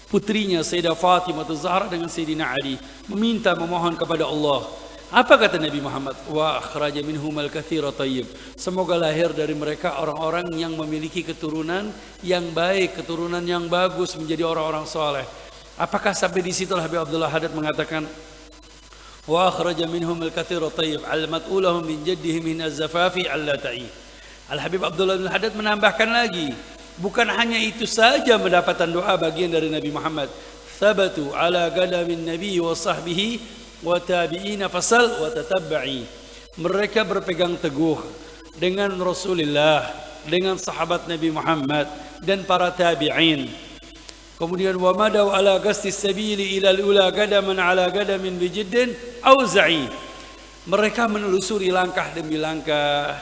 putrinya Sayyidah Fatimah Zahra dengan Sayyidina Ali, memohon kepada Allah. Apa kata Nabi Muhammad? Wa akhraja minhumal katsira thayyib. Semoga lahir dari mereka orang-orang yang memiliki keturunan yang baik, keturunan yang bagus, menjadi orang-orang soleh. Apakah sampai di situ Habib Abdullah Haddad mengatakan wa akhraja minhum al-katsira tayyib al-mat'ulahum min jaddihim min az-zafafi allata'i. Al-Habib Abdullah bin Haddad menambahkan lagi, bukan hanya itu saja mendapatkan doa bagian dari Nabi Muhammad, thabatu ala qadamin nabi wa sahbihi wa tabi'ina fasal wa tatabba'i. Mereka berpegang teguh dengan Rasulullah, dengan sahabat Nabi Muhammad dan para tabi'in. Kemudian wa madaw ala qasdi sabili ila al-ula qadaman ala qadamin bijiddin auza'i. Mereka menelusuri langkah demi langkah,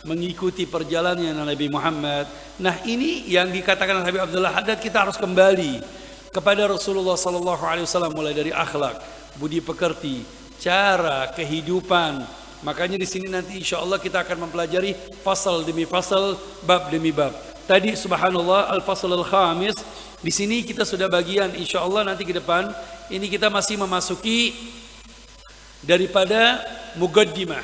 mengikuti perjalanannya Nabi Muhammad. Nah, ini yang dikatakan Habib Abdullah Haddad, kita harus kembali kepada Rasulullah sallallahu alaihi wasallam, mulai dari akhlak, budi pekerti, cara kehidupan. Makanya di sini nanti insyaallah kita akan mempelajari fasal demi fasal, bab demi bab. Tadi subhanallah al-fasl al-khamis, di sini kita sudah bagian, insyaallah nanti ke depan ini kita masih memasuki daripada muqaddimah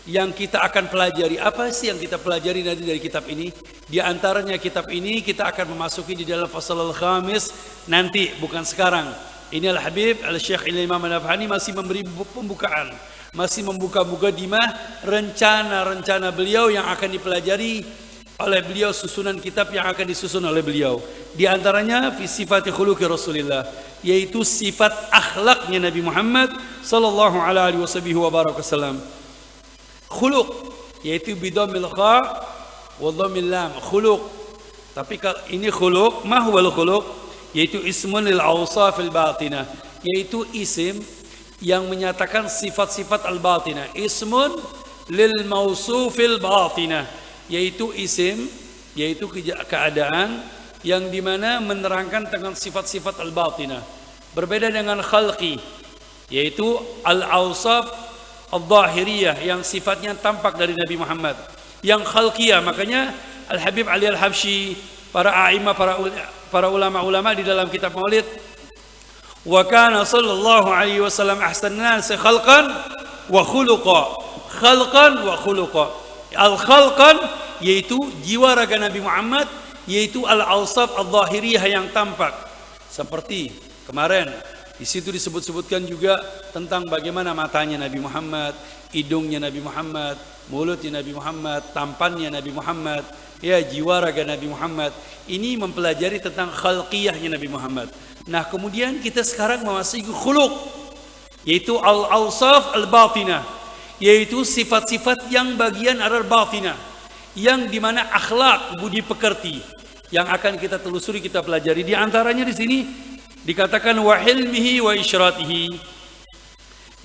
yang kita akan pelajari. Apa sih yang kita pelajari nanti dari kitab ini? Di antaranya kitab ini kita akan memasuki di dalam fasal al-khamis nanti, bukan sekarang. Ini Al-Habib Al-Syekh Imam An-Nabhani masih memberi pembukaan, masih membuka muqaddimah rencana-rencana beliau yang akan dipelajari oleh beliau, susunan kitab yang akan disusun oleh beliau. Di antaranya fi sifati khuluqi Rasulillah, yaitu sifat akhlaknya Nabi Muhammad sallallahu alaihi wasallam. Khuluq yaitu bidammil kha wa dhammil lam, khuluq. Tapi ini khuluq, ma huwa al-khuluq? Yaitu ismun lil awsaf al-batinah, yaitu isim yang menyatakan sifat-sifat al-batinah. Ismun lil mausufil batinah, yaitu isim, yaitu keadaan yang dimana menerangkan tentang sifat-sifat al-batinah. Berbeda dengan khalqi, yaitu al-awsaf al-zahiriyah yang sifatnya tampak dari Nabi Muhammad. Yang khalqiyah, makanya Al-Habib Ali Al-Habsyi, para a'imah, para ulama-ulama di dalam kitab Maulid, wa kana sallallahu alaihi wasallam ahsanan nas khalqan wa khuluqa. Khalqan wa khuluqa. Al-khalqan yaitu jiwa raga Nabi Muhammad, yaitu al-awsaf al-zahiriyah yang tampak. Seperti kemarin di situ disebut-sebutkan juga tentang bagaimana matanya Nabi Muhammad, hidungnya Nabi Muhammad, mulutnya Nabi Muhammad, tampannya Nabi Muhammad, ya, jiwa raga Nabi Muhammad. Ini mempelajari tentang khalqiyahnya Nabi Muhammad. Nah, kemudian kita sekarang memasuki khuluq, yaitu al-awsaf al-batinah, yaitu sifat-sifat yang bagian adalah batinah, yang dimana akhlak, budi pekerti, yang akan kita telusuri, kita pelajari. Di antaranya di sini dikatakan wa hilmihi wa isyratihi,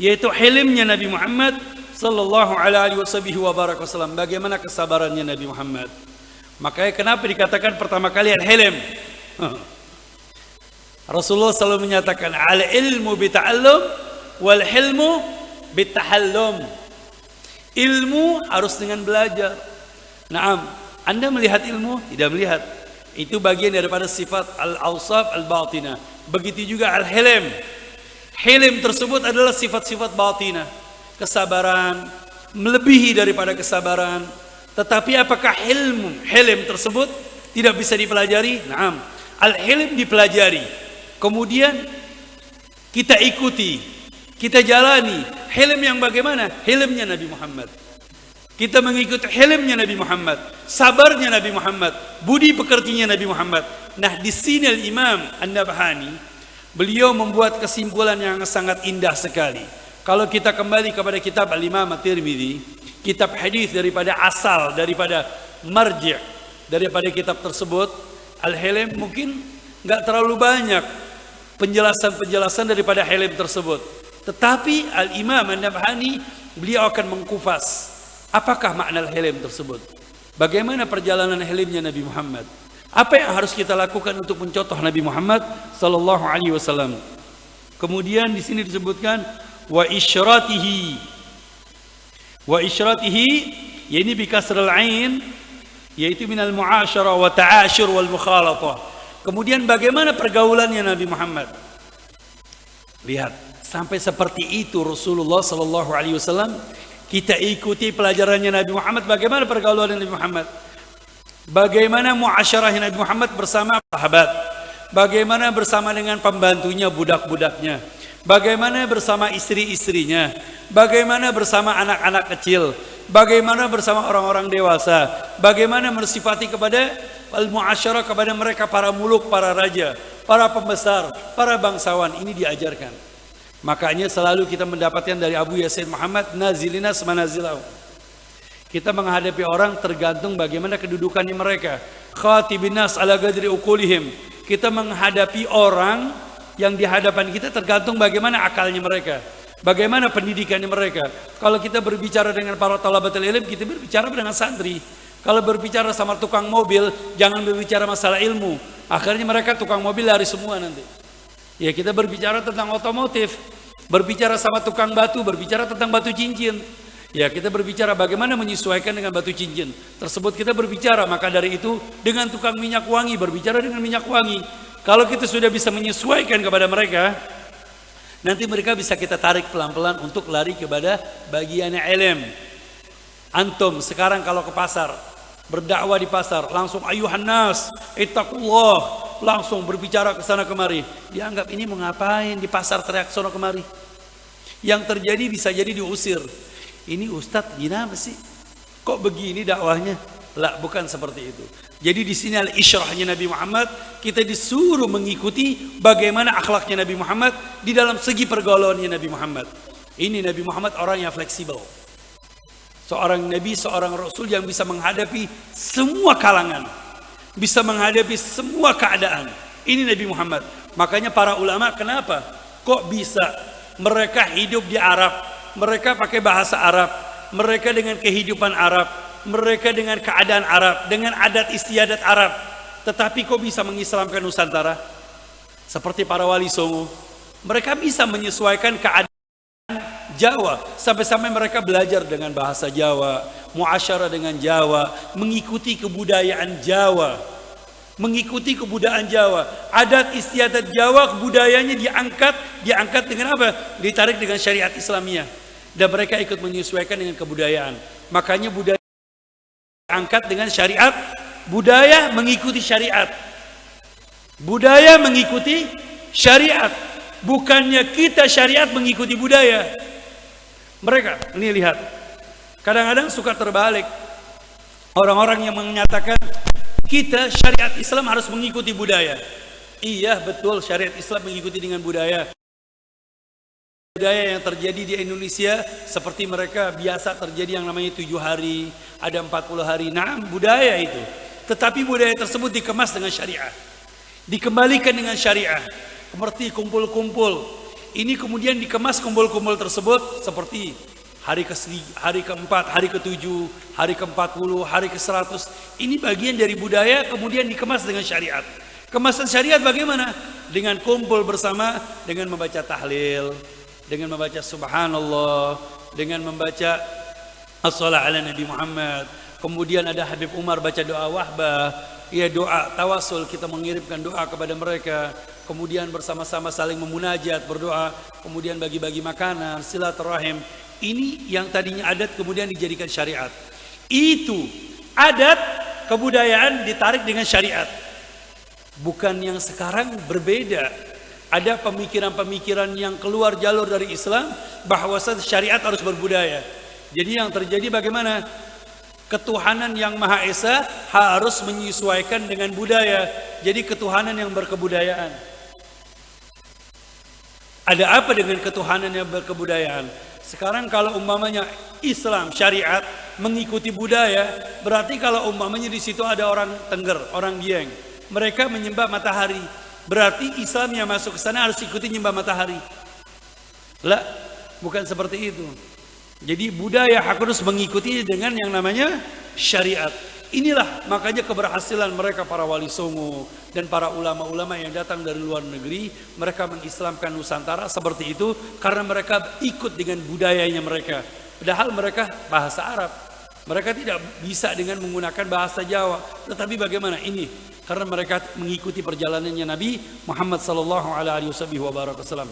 yaitu hilmnya Nabi Muhammad sallallahu alaihi wasallam, bagaimana kesabarannya Nabi Muhammad. Makanya kenapa dikatakan pertama kali al-hilm? Rasulullah selalu menyatakan al-ilmu bita'allum wal hilmu bitahallum. Ilmu harus dengan belajar. Naam, Anda melihat ilmu? Tidak melihat. Itu bagian daripada sifat al-awsaf al-batinah. Begitu juga al-hilm. Hilm tersebut adalah sifat-sifat batinah, kesabaran, melebihi daripada kesabaran. Tetapi apakah hilm tersebut tidak bisa dipelajari? Naam, al-hilm dipelajari. Kemudian kita ikuti, kita jalani. Hilm yang bagaimana? Hilmnya Nabi Muhammad. Kita mengikuti hilmnya Nabi Muhammad, sabarnya Nabi Muhammad, budi pekertinya Nabi Muhammad. Nah, di sini Imam An-Nabhani, beliau membuat kesimpulan yang sangat indah sekali. Kalau kita kembali kepada kitab Al-Imam At-Tirmidzi, kitab hadis daripada asal, daripada marji' daripada kitab tersebut, Al-Hilm, mungkin nggak terlalu banyak penjelasan-penjelasan daripada hilm tersebut. Tetapi Al-Imam An-Nabhani, beliau akan mengkupas apakah makna hilm tersebut. Bagaimana perjalanan hilmnya Nabi Muhammad? Apa yang harus kita lakukan untuk mencontoh Nabi Muhammad sallallahu alaihi wasallam? Kemudian di sini disebutkan wa isyratihi. Wa isyratihi, yakni bi kasril ain, yaitu minal muasyarah wa ta'asyur wal mukhalatah. Kemudian bagaimana pergaulannya Nabi Muhammad? Lihat, sampai seperti itu Rasulullah sallallahu alaihi wasallam. Kita ikuti pelajarannya Nabi Muhammad, bagaimana pergaulan Nabi Muhammad? Bagaimana muasyarahnya Nabi Muhammad bersama sahabat? Bagaimana bersama dengan pembantunya, budak-budaknya? Bagaimana bersama istri-istrinya? Bagaimana bersama anak-anak kecil? Bagaimana bersama orang-orang dewasa? Bagaimana bersifati kepada al-muasyarah, kepada mereka para muluk, para raja, para pembesar, para bangsawan? Ini diajarkan. Makanya selalu kita mendapatkan dari Abu Yasin Muhammad, nazilinas manazilahu. Kita menghadapi orang tergantung bagaimana kedudukannya mereka. Khatibinas ala qadri uqulihim. Kita menghadapi orang yang di hadapan kita tergantung bagaimana akalnya mereka, bagaimana pendidikannya mereka. Kalau kita berbicara dengan para talabatul ilm, kita berbicara dengan santri. Kalau berbicara sama tukang mobil, jangan berbicara masalah ilmu. Akhirnya mereka tukang mobil lari semua nanti. Ya, kita berbicara tentang otomotif, berbicara sama tukang batu, berbicara tentang batu cincin. Ya, kita berbicara bagaimana menyesuaikan dengan batu cincin tersebut, kita berbicara. Maka dari itu dengan tukang minyak wangi, berbicara dengan minyak wangi. Kalau kita sudah bisa menyesuaikan kepada mereka, nanti mereka bisa kita tarik pelan-pelan untuk lari kepada bagiannya ilm. Antum sekarang kalau ke pasar, berdakwah di pasar, langsung ayuhan nas ittaqullah, langsung berbicara ke sana kemari, dianggap ini mau ngapain di pasar teriak sono kemari. Yang terjadi bisa jadi diusir. Ini ustadz gimana sih? Kok begini dakwahnya? Lah, bukan seperti itu. Jadi di sini al-isyrahnya Nabi Muhammad, kita disuruh mengikuti bagaimana akhlaknya Nabi Muhammad di dalam segi pergaulannya Nabi Muhammad. Ini Nabi Muhammad orang yang fleksibel. Seorang Nabi, seorang Rasul yang bisa menghadapi semua kalangan, bisa menghadapi semua keadaan. Ini Nabi Muhammad. Makanya para ulama, kenapa kok bisa mereka hidup di Arab, mereka pakai bahasa Arab, mereka dengan kehidupan Arab, mereka dengan keadaan Arab, dengan adat istiadat Arab, tetapi kok bisa mengislamkan Nusantara? Seperti para wali songo, mereka bisa menyesuaikan keadaan Jawa, sampai-sampai mereka belajar dengan bahasa Jawa, muasyarah dengan Jawa, mengikuti kebudayaan Jawa, mengikuti kebudayaan Jawa, adat istiadat Jawa, kebudayaannya diangkat dengan apa? Ditarik dengan syariat Islamiyah, dan mereka ikut menyesuaikan dengan kebudayaan. Makanya budaya angkat dengan syariat, budaya mengikuti syariat, budaya mengikuti syariat, bukannya kita syariat mengikuti budaya. Mereka, ini lihat, kadang-kadang suka terbalik. Orang-orang yang menyatakan kita syariat Islam harus mengikuti budaya. Iya, betul, syariat Islam mengikuti dengan budaya. Budaya yang terjadi di Indonesia seperti mereka biasa terjadi yang namanya 7 hari, ada 40 hari. Nah, budaya itu. Tetapi budaya tersebut dikemas dengan syariah, dikembalikan dengan syariah. Seperti kumpul-kumpul. Ini kemudian dikemas kumpul-kumpul tersebut seperti hari ke-4, hari ke-7, hari ke-40, hari ke-100. Ini bagian dari budaya kemudian dikemas dengan syariat. Kemasan syariat bagaimana? Dengan kumpul bersama, dengan membaca tahlil, dengan membaca subhanallah, dengan membaca as-salat ala Nabi Muhammad. Kemudian ada Habib Umar baca doa wahbah. ya doa tawasul, kita mengirimkan doa kepada mereka, kemudian bersama-sama saling memunajat, berdoa, kemudian bagi-bagi makanan, silaturahim. Ini yang tadinya adat kemudian dijadikan syariat. Itu adat kebudayaan ditarik dengan syariat. Bukan yang sekarang berbeda. Ada pemikiran-pemikiran yang keluar jalur dari Islam bahwa syariat harus berbudaya. Jadi yang terjadi bagaimana? Ketuhanan yang Maha Esa harus menyesuaikan dengan budaya. Jadi ketuhanan yang berkebudayaan. Ada apa dengan ketuhanan yang berkebudayaan? Sekarang kalau umpamanya Islam syariat mengikuti budaya, berarti kalau umpamanya di situ ada orang Tengger, orang Dieng, mereka menyembah matahari, berarti Islam yang masuk ke sana harus ikuti nyembah matahari. Lah, bukan seperti itu. Jadi budaya harus mengikuti dengan yang namanya syariat. Inilah makanya keberhasilan mereka para wali songo dan para ulama-ulama yang datang dari luar negeri. Mereka mengislamkan Nusantara seperti itu karena mereka ikut dengan budayanya mereka. Padahal mereka bahasa Arab, mereka tidak bisa dengan menggunakan bahasa Jawa. Tetapi bagaimana ini? Karena mereka mengikuti perjalanannya Nabi Muhammad SAW.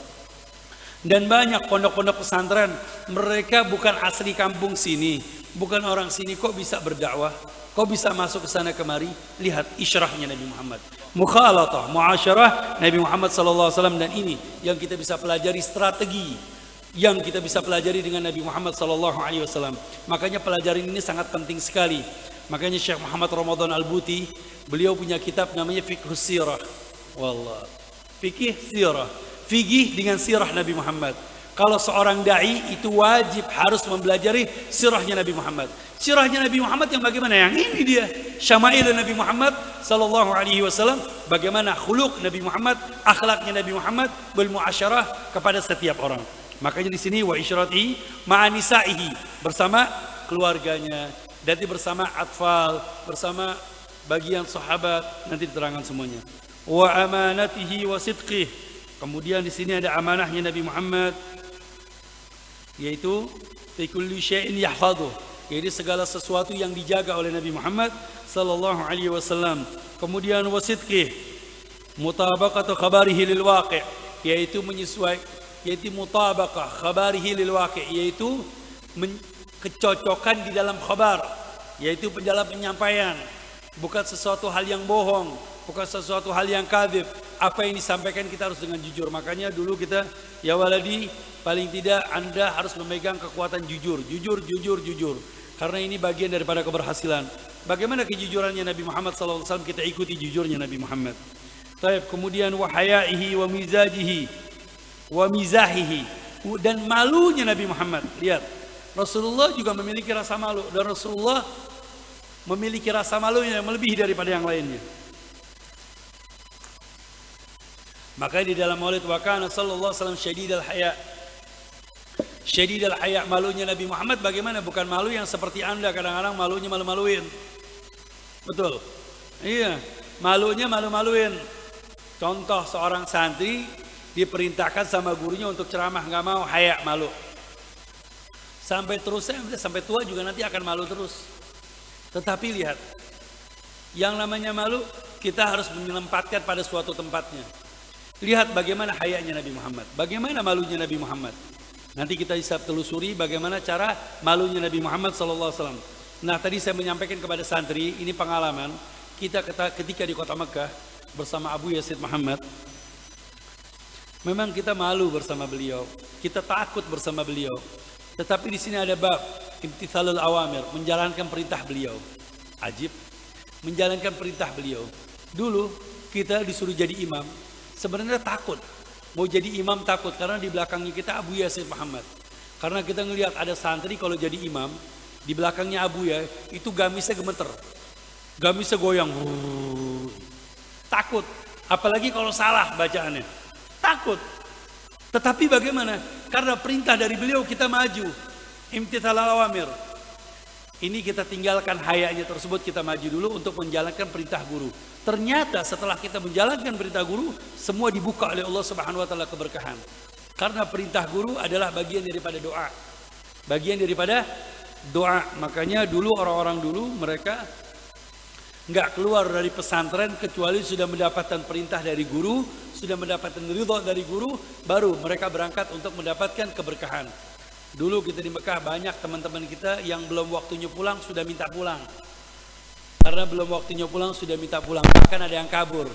Dan banyak pondok-pondok pesantren, mereka bukan asli kampung sini, bukan orang sini, kok bisa berdakwah? Kau bisa masuk ke sana kemari? Lihat isyrahnya Nabi Muhammad, mukhalatah, muasyarah Nabi Muhammad SAW. Dan ini yang kita bisa pelajari, strategi yang kita bisa pelajari dengan Nabi Muhammad SAW. Makanya pelajaran ini sangat penting sekali. Makanya Syekh Muhammad Ramadan Al-Buti, beliau punya kitab namanya Fiqhus Sirah. Wallah, fikih sirah, fikih dengan sirah Nabi Muhammad. Kalau seorang da'i itu wajib harus mempelajari sirahnya Nabi Muhammad. Sirahnya Nabi Muhammad yang bagaimana? Yang ini dia, syama'il Nabi Muhammad sallallahu alaihi wasallam, bagaimana khuluq Nabi Muhammad, akhlaknya Nabi Muhammad, bil muasyarah kepada setiap orang. Makanya di sini wa isyratihi ma'a nisa'ihi, bersama keluarganya, dan bersama atfal, bersama bagian sahabat, nanti diterangkan semuanya. Wa amanatihi wa sidqih. Kemudian di sini ada amanahnya Nabi Muhammad, yaitu fi kulli syai'in yahfazuh, yaitu segala sesuatu yang dijaga oleh Nabi Muhammad sallallahu alaihi wasallam. Kemudian wasidqih, mutabaqatu khabarihi lil waqi', yaitu menyesuaikan, yaitu mutabaqah khabarihi lil waqi', yaitu kecocokan di dalam khabar, yaitu dalam penyampaian, bukan sesuatu hal yang bohong, bukan sesuatu hal yang kadzib. Apa yang disampaikan kita harus dengan jujur. Makanya dulu kita, ya waladi, paling tidak Anda harus memegang kekuatan jujur. Jujur. Karena ini bagian daripada keberhasilan. Bagaimana kejujurannya Nabi Muhammad SAW, kita ikuti jujurnya Nabi Muhammad. Taib. Kemudian wahayaihi wa mizajihi wa mizahihi, dan malunya Nabi Muhammad. Lihat, Rasulullah juga memiliki rasa malu, dan Rasulullah memiliki rasa malunya yang melebihi daripada yang lainnya. Makanya di dalam maulid wa kana sallallahu alaihi wasallam syadidul haya. Syadidul haya, malunya Nabi Muhammad bagaimana? Bukan malu yang seperti Anda kadang-kadang malunya malu-maluin. Betul. Iya, malunya malu-maluin. Contoh, seorang santri diperintahkan sama gurunya untuk ceramah, enggak mau, haya, malu. Sampai sampai tua juga nanti akan malu terus. Tetapi lihat, yang namanya malu kita harus menempatkan pada suatu tempatnya. Lihat bagaimana hayanya Nabi Muhammad, bagaimana malunya Nabi Muhammad. Nanti kita bisa telusuri bagaimana cara malunya Nabi Muhammad SAW. Nah, tadi saya menyampaikan kepada santri, ini pengalaman kita ketika di kota Mekah bersama Abu Yazid Muhammad. Memang kita malu bersama beliau, kita takut bersama beliau. Tetapi di sini ada bab imtithalul awamir, menjalankan perintah beliau. Ajib, menjalankan perintah beliau. Dulu kita disuruh jadi imam. Sebenarnya takut, mau jadi imam takut, karena di belakangnya kita Abu Yazid Muhammad. Karena kita ngelihat ada santri kalau jadi imam, di belakangnya Abu ya, itu gamisnya gemeter, gamisnya goyang, takut. Apalagi kalau salah bacaannya, takut. Tetapi bagaimana? Karena perintah dari beliau kita maju, imtithal awamir. Ini kita tinggalkan hayanya tersebut, kita maju dulu untuk menjalankan perintah guru. Ternyata setelah kita menjalankan perintah guru, semua dibuka oleh Allah Subhanahu wa taala keberkahan. Karena perintah guru adalah bagian daripada doa. Bagian daripada doa. Makanya dulu orang-orang dulu mereka Nggak keluar dari pesantren kecuali sudah mendapatkan perintah dari guru, sudah mendapatkan ridho dari guru, baru mereka berangkat untuk mendapatkan keberkahan. Dulu kita di Mekah banyak teman-teman kita yang belum waktunya pulang sudah minta pulang. Karena belum waktunya pulang sudah minta pulang. Bahkan ada yang kabur.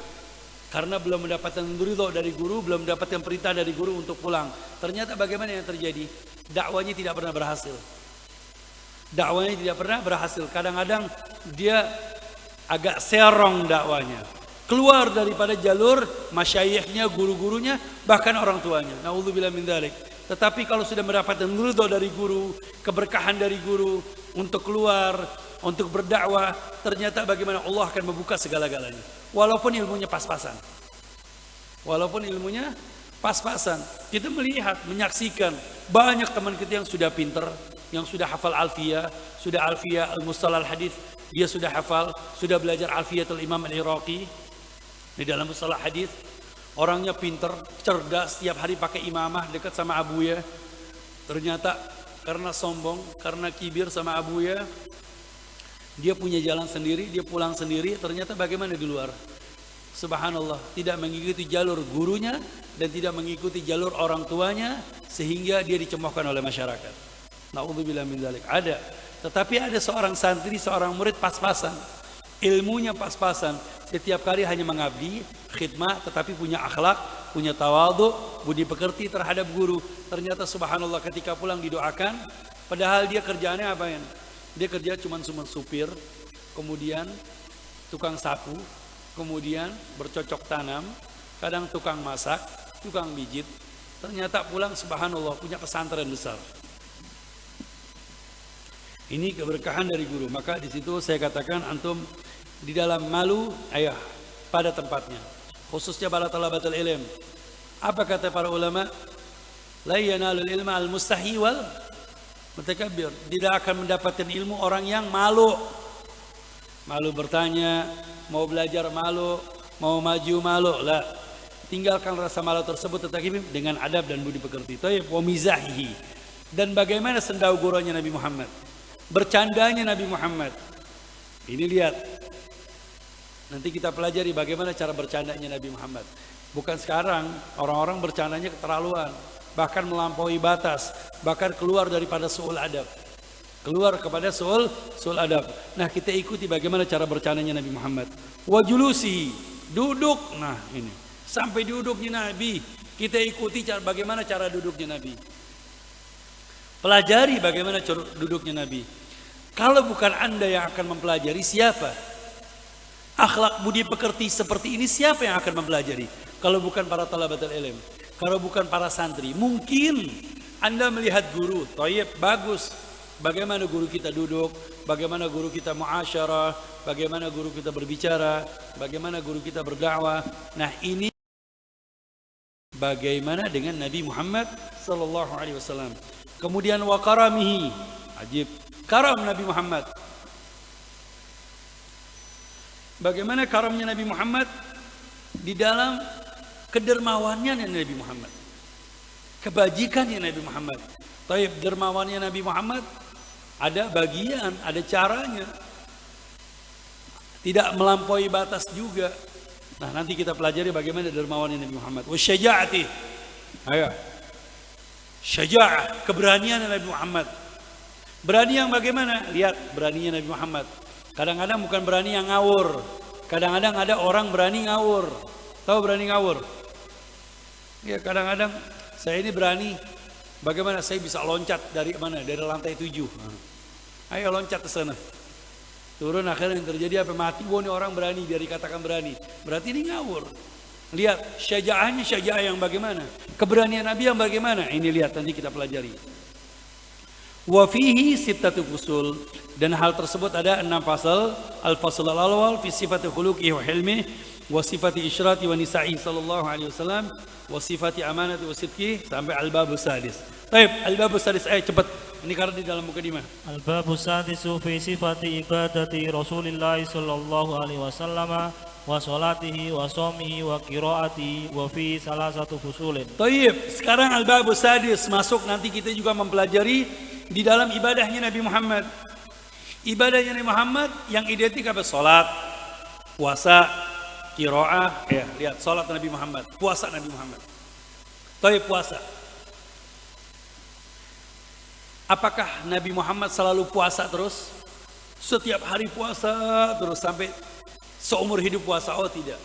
Karena belum mendapatkan ridho dari guru, belum mendapatkan perintah dari guru untuk pulang. Ternyata bagaimana yang terjadi? Dakwanya tidak pernah berhasil. Dakwanya tidak pernah berhasil. Kadang-kadang dia agak serong dakwanya. Keluar daripada jalur masyayikhnya, guru-gurunya, bahkan orang tuanya. Na'udzubillah min dzalik. Tetapi kalau sudah mendapatkan ridho dari guru, keberkahan dari guru, untuk keluar, untuk berdakwah, ternyata bagaimana Allah akan membuka segala-galanya. Walaupun ilmunya pas-pasan. Walaupun ilmunya pas-pasan. Kita melihat, menyaksikan banyak teman kita yang sudah pinter, yang sudah hafal Alfiyah, sudah Alfiyah al-Mustalah al-Hadith, dia sudah hafal, sudah belajar Alfiyatul Imam al-Iraqi di dalam Mustalah Hadith. Orangnya pinter, cerdas, setiap hari pakai imamah dekat sama abuya. Ternyata karena sombong, karena kibir sama abuya, dia punya jalan sendiri, dia pulang sendiri. Ternyata bagaimana di luar? Subhanallah, tidak mengikuti jalur gurunya dan tidak mengikuti jalur orang tuanya, sehingga dia dicemoohkan oleh masyarakat. Na'udzubillah min dzalik. Ada, tetapi ada seorang santri, seorang murid pas-pasan, ilmunya pas-pasan, setiap kali hanya mengabdi, khidmah, tetapi punya akhlak, punya tawadhu, budi pekerti terhadap guru. Ternyata subhanallah ketika pulang didoakan, padahal dia kerjaannya apa ya? Dia kerja cuma supir, kemudian tukang sapu, kemudian bercocok tanam, kadang tukang masak, tukang mijit. Ternyata pulang subhanallah punya pesantren besar. Ini keberkahan dari guru. Maka di situ saya katakan antum di dalam malu, ayah pada tempatnya. Khususnya para talabatul ilm. Apa kata para ulama? La yanalul ilma al-mustahi wal mutakabbir. Tidak akan mendapatkan ilmu orang yang malu. Malu bertanya, mau belajar malu, mau maju malu. La. Tinggalkan rasa malu tersebut tetapi dengan adab dan budi pekerti. Tayyib wa mizahihi. Dan bagaimana sendau gurunya Nabi Muhammad? Bercandanya Nabi Muhammad. Ini lihat. Nanti kita pelajari bagaimana cara bercandanya Nabi Muhammad. Bukan sekarang orang-orang bercandanya keterlaluan, bahkan melampaui batas, bahkan keluar daripada su'ul adab. Keluar kepada su'ul adab. Nah, kita ikuti bagaimana cara bercandanya Nabi Muhammad. Wa julusi, duduk. Nah, ini. Sampai duduknya Nabi, kita ikuti bagaimana cara duduknya Nabi. Pelajari bagaimana duduknya Nabi. Kalau bukan Anda yang akan mempelajari, siapa? Akhlak budi pekerti seperti ini siapa yang akan mempelajari? Kalau bukan para talabatul ilm, kalau bukan para santri. Mungkin Anda melihat guru, thayyib, bagus. Bagaimana guru kita duduk, bagaimana guru kita muasyarah, bagaimana guru kita berbicara, bagaimana guru kita berdakwah. Nah, ini bagaimana dengan Nabi Muhammad sallallahu alaihi wasallam. Kemudian wa karamihi, ajib, karam Nabi Muhammad. Bagaimana karamnya Nabi Muhammad di dalam kedermawannya Nabi Muhammad, kebajikannya Nabi Muhammad. Taib, dermawannya Nabi Muhammad ada bagian, ada caranya, tidak melampaui batas juga. Nah, nanti kita pelajari bagaimana dermawannya Nabi Muhammad. Wasyaja'ati, ayo, syaja'ah, keberanian Nabi Muhammad. Berani yang bagaimana? Lihat beraninya Nabi Muhammad. Kadang-kadang bukan berani yang ngawur. Kadang-kadang ada orang berani ngawur. Tahu berani ngawur? Ya, kadang-kadang saya ini berani. Bagaimana saya bisa loncat dari mana? Dari lantai 7. Ayo loncat ke sana. Turun, akhirnya yang terjadi apa? Mati. Wah, ini orang berani, biar dikatakan berani. Berarti ini ngawur. Lihat syaja'ahnya, syaja'ah yang bagaimana? Keberanian Nabi yang bagaimana? Ini lihat nanti kita pelajari. Wa fihi sittatu fusul, dan hal tersebut ada 6 pasal. Al-fasl al-awwal fi sifati khuluqihi wa hilmihi wa sifati isyrati wa nisa'i sallallahu alaihi wasallam wa sifati amanati wa sidqi sampai al-bab sadis. Baik, al-bab sadis, ayo cepat. Ini karena di dalam mukadimah. Al-bab sadis fi sifati ibadati Rasulillah sallallahu alaihi wasallam wa salatihi wa shaumihi wa qiraatihi wa fi salasatu fusulin. Baik, sekarang al-bab sadis masuk, nanti kita juga mempelajari di dalam ibadahnya Nabi Muhammad. Ibadahnya Nabi Muhammad yang identik apa? Salat, Puasa, qiraah, ya, lihat salat Nabi Muhammad, puasa Nabi Muhammad. Tapi puasa. Apakah Nabi Muhammad selalu puasa terus? Setiap hari puasa terus sampai seumur hidup puasa? Oh tidak.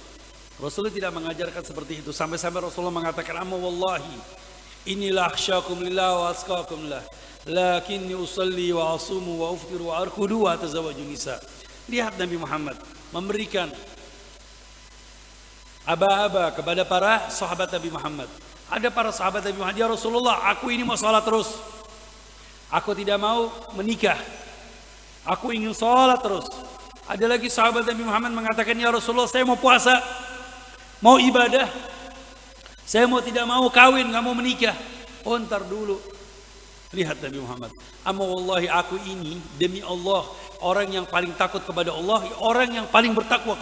Rasulullah tidak mengajarkan seperti itu. Sampai-sampai Rasulullah mengatakan, amma wallahi inilah akhsyakum lillah wa atqakum lillah. Lakinni usalli wa asumu wa uftiru wa arkudu wa atazawwaju nisa. Lihat Nabi Muhammad memberikan aba-aba kepada para sahabat Nabi Muhammad. Ada para sahabat Nabi Muhammad, ya Rasulullah, aku ini mau sholat terus. Aku tidak mau menikah. Aku ingin sholat terus. Ada lagi sahabat Nabi Muhammad mengatakan, ya Rasulullah, saya mau puasa, mau ibadah. Saya tidak mau kawin, nggak mau menikah. Oh, ntar dulu. Lihat Nabi Muhammad. Amma wallahi, aku ini demi Allah orang yang paling takut kepada Allah, orang yang paling bertakwa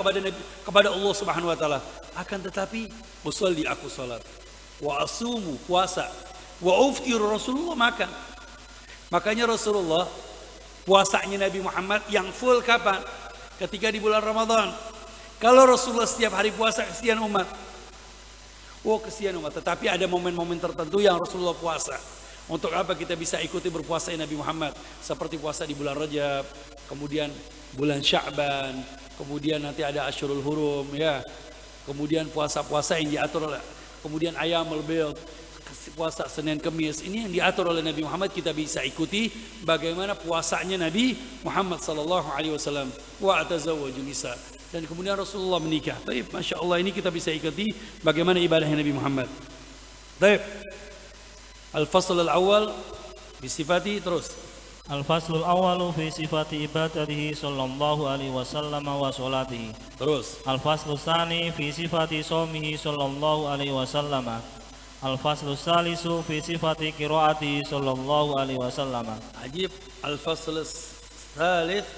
kepada Allah Subhanahu wa taala. Akan tetapi usolli, aku salat, wa asumu, puasa, wa uftiru, Rasulullah makan. Makanya Rasulullah puasanya Nabi Muhammad yang full kapan? Ketika di bulan Ramadan. Kalau Rasulullah setiap hari puasa, kesian umat. Oh, kesian umat. Tetapi ada momen-momen tertentu yang Rasulullah puasa. Untuk apa kita bisa ikuti berpuasa Nabi Muhammad? Seperti puasa di bulan Rajab, kemudian bulan Sya'ban, kemudian nanti ada Asyurul Hurum, ya. Kemudian puasa-puasa yang diatur oleh, kemudian Ayyamul Bid, puasa Senin Kemis. Ini yang diatur oleh Nabi Muhammad, kita bisa ikuti bagaimana puasanya Nabi Muhammad sallallahu alaihi wasallam. Wa atazawwaju nisa. Dan kemudian Rasulullah menikah. Baik, Masya Allah, ini kita bisa ikuti bagaimana ibadahnya Nabi Muhammad. Baik. Al-fasl al-awwal bi sifati, terus. Al-faslul awwalu fi sifati ibadatihi sallallahu alaihi wasallam wa salatihi. Terus. Al-faslus tsani fi sifati shaumihi sallallahu alaihi wasallam. Al-faslus tsalisu fi sifati qiraatihi sallallahu alaihi wasallam. Ajib. Al-faslus tsalits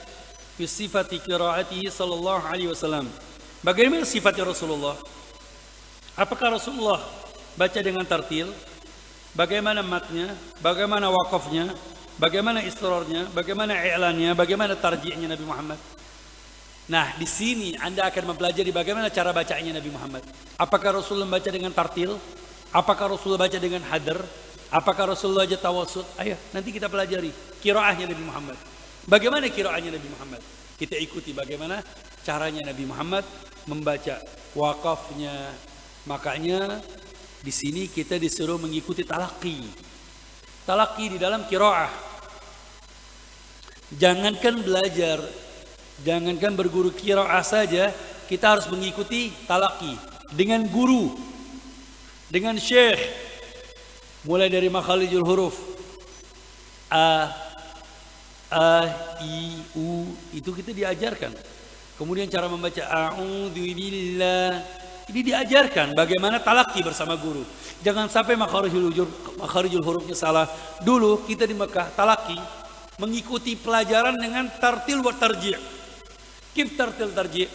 fi sifati qiraatihi sallallahu alaihi wasallam. Bagaimana sifatnya Rasulullah? Apakah Rasulullah baca dengan tartil? Bagaimana matnya, bagaimana wakafnya, bagaimana istirarnya, bagaimana i'lannya, bagaimana tarji'nya Nabi Muhammad. Nah, di sini Anda akan mempelajari bagaimana cara bacanya Nabi Muhammad. Apakah Rasulullah baca dengan tartil? Apakah Rasulullah baca dengan hadar? Apakah Rasulullah baca tawassut? Ayo, nanti kita pelajari qiraahnya Nabi Muhammad. Bagaimana qiraahnya Nabi Muhammad? Kita ikuti bagaimana caranya Nabi Muhammad membaca wakafnya. Makanya di sini kita disuruh mengikuti talaqi. Talaqi di dalam qiraah. Jangankan belajar, jangankan berguru qiraah saja, kita harus mengikuti talaqi dengan guru, dengan syekh. Mulai dari makharijul huruf a, i, u, itu kita diajarkan. Kemudian cara membaca a'udzubillah, ini diajarkan bagaimana talaqi bersama guru. Jangan sampai makharijul hurufnya salah. Dulu kita di Mekah talaqi mengikuti pelajaran dengan tartil wa tarji'. Kif tartil tarji'?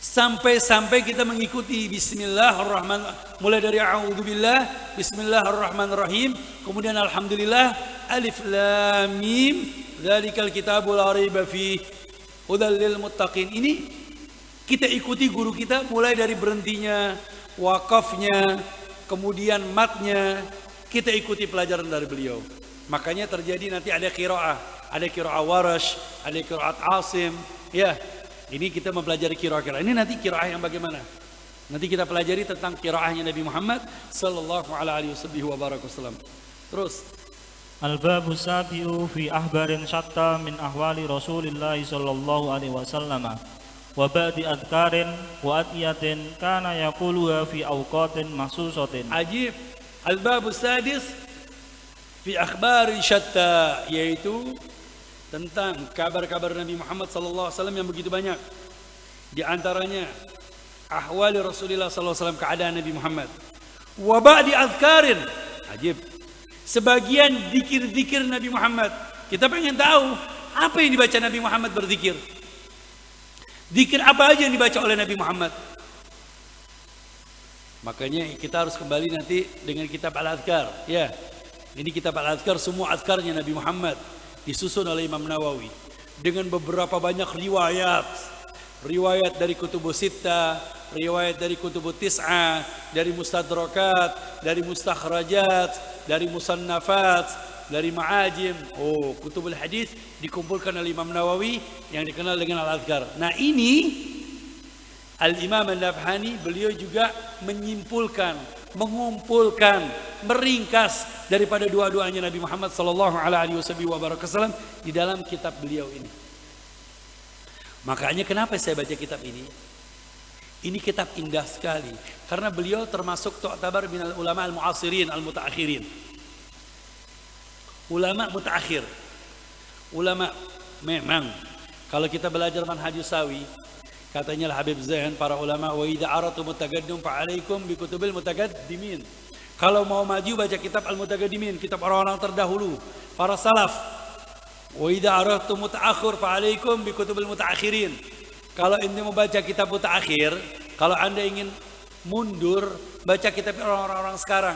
Sampai kita mengikuti bismillahirrahmanirrahim, mulai dari a'udzubillah, bismillahirrahmanirrahim, kemudian alhamdulillah, alif lam mim, dzalikal kitabul la raiba fi, hudal lil muttaqin. Ini kita ikuti guru kita mulai dari berhentinya, wakafnya, kemudian matnya, kita ikuti pelajaran dari beliau. Makanya terjadi nanti ada qiraah Warash, ada qiraat Asim, ya. Ini kita mempelajari qiraah. Ini nanti qiraah yang bagaimana? Nanti kita pelajari tentang qiraahnya Nabi Muhammad sallallahu alaihi wasallam. Terus Al-babu sabi'u fi ahbarin syatta min ahwali Rasulillah sallallahu alaihi wasallam. Wa ba'di adkarin wa adiyatin kana yaquluha fi awqatin mahsusatin. Ajib. Al-babu sadis fi akhbari syatta, yaitu tentang kabar-kabar Nabi Muhammad sallallahu alaihi wasallam yang begitu banyak. Di antaranya ahwali Rasulullah sallallahu alaihi wasallam, keadaan Nabi Muhammad. Wa ba'di adkarin. Ajib. Sebagian zikir-zikir Nabi Muhammad. Kita pengen tahu apa yang dibaca Nabi Muhammad berzikir. Zikir apa aja yang dibaca oleh Nabi Muhammad. Makanya kita harus kembali nanti dengan kitab Al-Adhkar. Ya, ini kitab Al-Adhkar, semua adhkarnya Nabi Muhammad disusun oleh Imam Nawawi dengan beberapa banyak riwayat riwayat dari kutubus sittah, riwayat dari kutubut tis'ah, dari mustadrakat, dari mustakhrajat, dari musannafat, dari ma'ajim. Oh, kutubul hadis dikumpulkan oleh Imam Nawawi yang dikenal dengan Al-Adhkar. Nah, ini Al-Imam An-Nabhani, beliau juga menyimpulkan, mengumpulkan, meringkas daripada doa-doanya Nabi Muhammad sallallahu alaihi wasallam di dalam kitab beliau ini. Makanya kenapa saya baca kitab ini? Ini kitab indah sekali karena beliau termasuk tu'tabar minal ulama al-mu'asirin al-mutaakhirin. Ulama mutaakhir. Ulama memang kalau kita belajar manhajus sawi, katanya Habib Zain, para ulama, wa idza aratu mutaqaddim fa alaikum bi kutubil mutaqaddimin. Kalau mau maju baca kitab al-mutaqaddimin, kitab orang-orang terdahulu, para salaf. Wa idza aratu mutaakhir fa alaikum bi kutubil mutaakhirin. Kalau anda mau baca kitab mutaakhir, kalau anda ingin mundur, baca kitab orang-orang sekarang.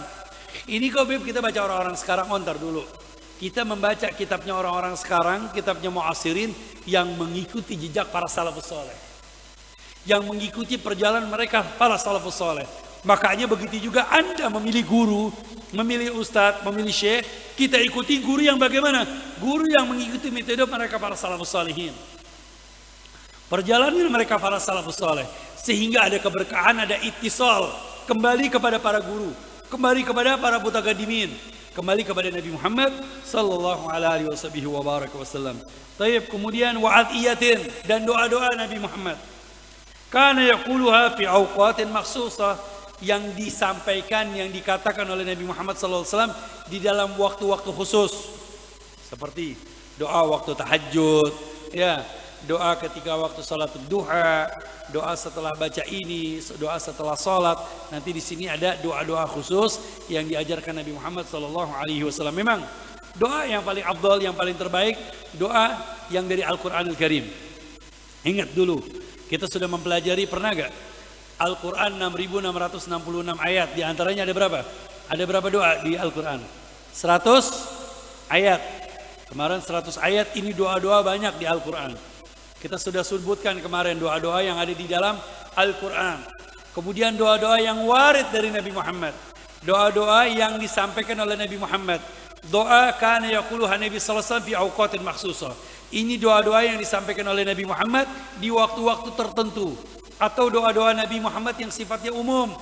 Ini kok Bib, kita baca orang-orang sekarang, ontar dulu. Kita membaca kitabnya orang-orang sekarang, kitabnya mu'asirin yang mengikuti jejak para salafus soleh, yang mengikuti perjalanan mereka para salafus soleh. Makanya begitu juga anda memilih guru, memilih ustadz, memilih syekh, kita ikuti guru yang bagaimana? Guru yang mengikuti metode mereka para salafus solehin, perjalanan mereka para salafus soleh, sehingga ada keberkahan, ada ittisal kembali kepada para guru, kembali kepada para mutaqaddimin, kembali kepada Nabi Muhammad sallallahu alaihi wasallam. Taib, kemudian wa'adiyatin, dan doa-doa Nabi Muhammad. Kana yaquluha fi awqatin makhsusah, yang disampaikan, yang dikatakan oleh Nabi Muhammad sallallahu alaihi wasallam di dalam waktu-waktu khusus. Seperti doa waktu tahajud, ya, doa ketika waktu salat duha, doa setelah baca ini, doa setelah salat. Nanti di sini ada doa-doa khusus yang diajarkan Nabi Muhammad sallallahu alaihi wasallam. Memang doa yang paling afdal, yang paling terbaik, doa yang dari Al-Qur'anul Karim. Ingat dulu, kita sudah mempelajari, pernah gak? Al-Quran 6.666 ayat. Di antaranya ada berapa? Ada berapa doa di Al-Quran? 100 ayat. Kemarin 100 ayat, ini doa-doa banyak di Al-Quran. Kita sudah sebutkan kemarin doa-doa yang ada di dalam Al-Quran. Kemudian doa-doa yang warid dari Nabi Muhammad, doa-doa yang disampaikan oleh Nabi Muhammad. Doa kana yaquluha Nabi sallallahu alaihi wasallam fi awqatin makhsusah. Ini doa-doa yang disampaikan oleh Nabi Muhammad di waktu-waktu tertentu, atau doa-doa Nabi Muhammad yang sifatnya umum.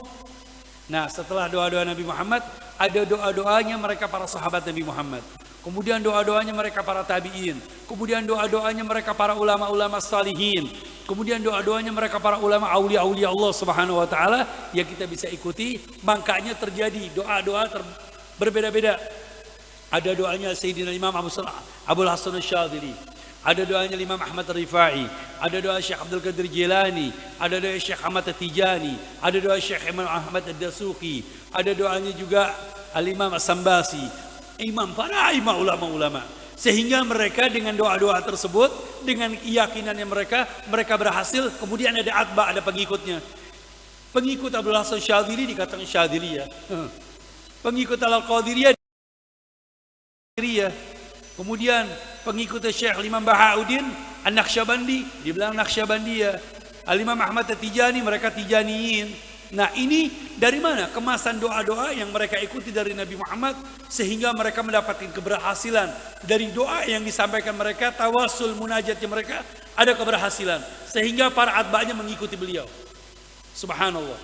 Nah, setelah doa-doa Nabi Muhammad, ada doa-doanya mereka para sahabat Nabi Muhammad. Kemudian doa-doanya mereka para tabi'in. Kemudian doa-doanya mereka para ulama-ulama salihin. Kemudian doa-doanya mereka para ulama aulia-aulia Allah Subhanahu wa taala yang kita bisa ikuti. Makanya terjadi doa-doa berbeda-beda. Ada doanya Sayyidina Imam Abul Hasan Asy-Syadzili. Ada doanya Imam Ahmad Rifai, ada doa Syekh Abdul Qadir Jilani, ada doa Syekh Ahmad Tijani, ada doa Syekh Imam Ahmad Ad-Dasuqi, ada doanya juga Al-Imam As-Sambasi, para imam ulama-ulama. Sehingga mereka dengan doa-doa tersebut, dengan keyakinannya mereka berhasil. Kemudian ada atba, ada pengikutnya. Pengikut Abdul Hasan Syadzili dikatakan Syadziliyah. Pengikut Al-Qadiriyah. Kemudian pengikut Syekh Imam Bahauddin An-Naqsyabandi dibilang Naqsyabandiyah. Al-Imam Ahmad Tijani, mereka Tijaniyin. Nah, ini dari mana? Kemasan doa-doa yang mereka ikuti dari Nabi Muhammad, sehingga mereka mendapatkan keberhasilan dari doa yang disampaikan mereka, tawasul munajatnya mereka ada keberhasilan, sehingga para atba'nya mengikuti beliau. Subhanallah,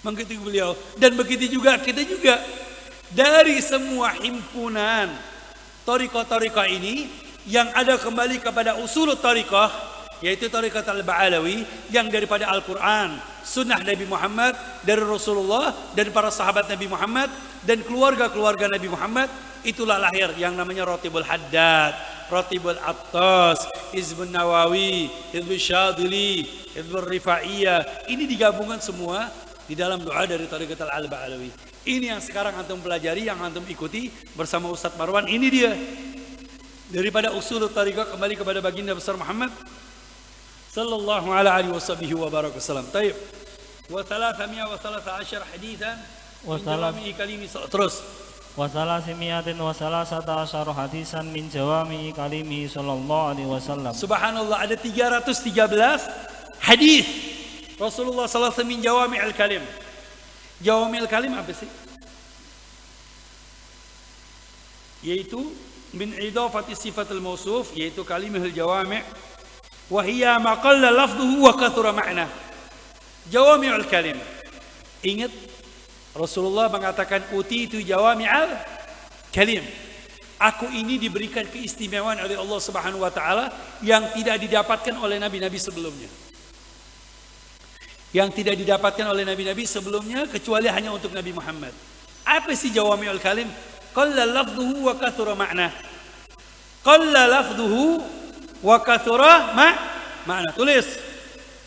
mengikuti beliau. Dan begitu juga kita juga dari semua himpunan Thariqah-thariqah ini yang ada kembali kepada usul thariqah, yaitu Thariqat Al-Ba'alawi, yang daripada Al-Quran, sunnah Nabi Muhammad, dari Rasulullah dan para sahabat Nabi Muhammad dan keluarga-keluarga Nabi Muhammad. Itulah lahir yang namanya Ratibul Haddad, Ratibul Attas, Hizbun Nawawi, Hizbul Syadzili, Hizbul Rifaiyah. Ini digabungkan semua di dalam doa dari Thariqat Al-Ba'alawi. Ini yang sekarang antum pelajari, yang antum ikuti bersama Ustadz Marwan. Ini dia daripada usul thariqah kembali kepada baginda besar Muhammad sallallahu alaihi wasallam. Taib. Wa 313 haditsan wa kalimi terus. وثلاثمائة وثلاثة عشر حديثا من جوامع كلمه صلى الله عليه وسلم. Subhanallah, ada 313 hadis Rasulullah sallallahu alaihi wasallam min jawami'il kalim. Jawami'il kalim apa sih? Yaitu min idafati sifatul mausuf, yaitu kalimahul jawami', wa hiya ma qalla lafdhuhu wa kathura ma'na. Jawami'ul kalim. Ingat Rasulullah mengatakan utitu jawami'al kalim. Aku ini diberikan keistimewaan oleh Allah Subhanahu wa taala yang tidak didapatkan oleh nabi-nabi sebelumnya. Yang tidak didapatkan oleh nabi-nabi sebelumnya kecuali hanya untuk Nabi Muhammad. Apa sih jawami'ul kalim? Qalla lafdhuhu wa kathura ma'na. Qalla lafdhuhu wa kathura ma'na. Tulis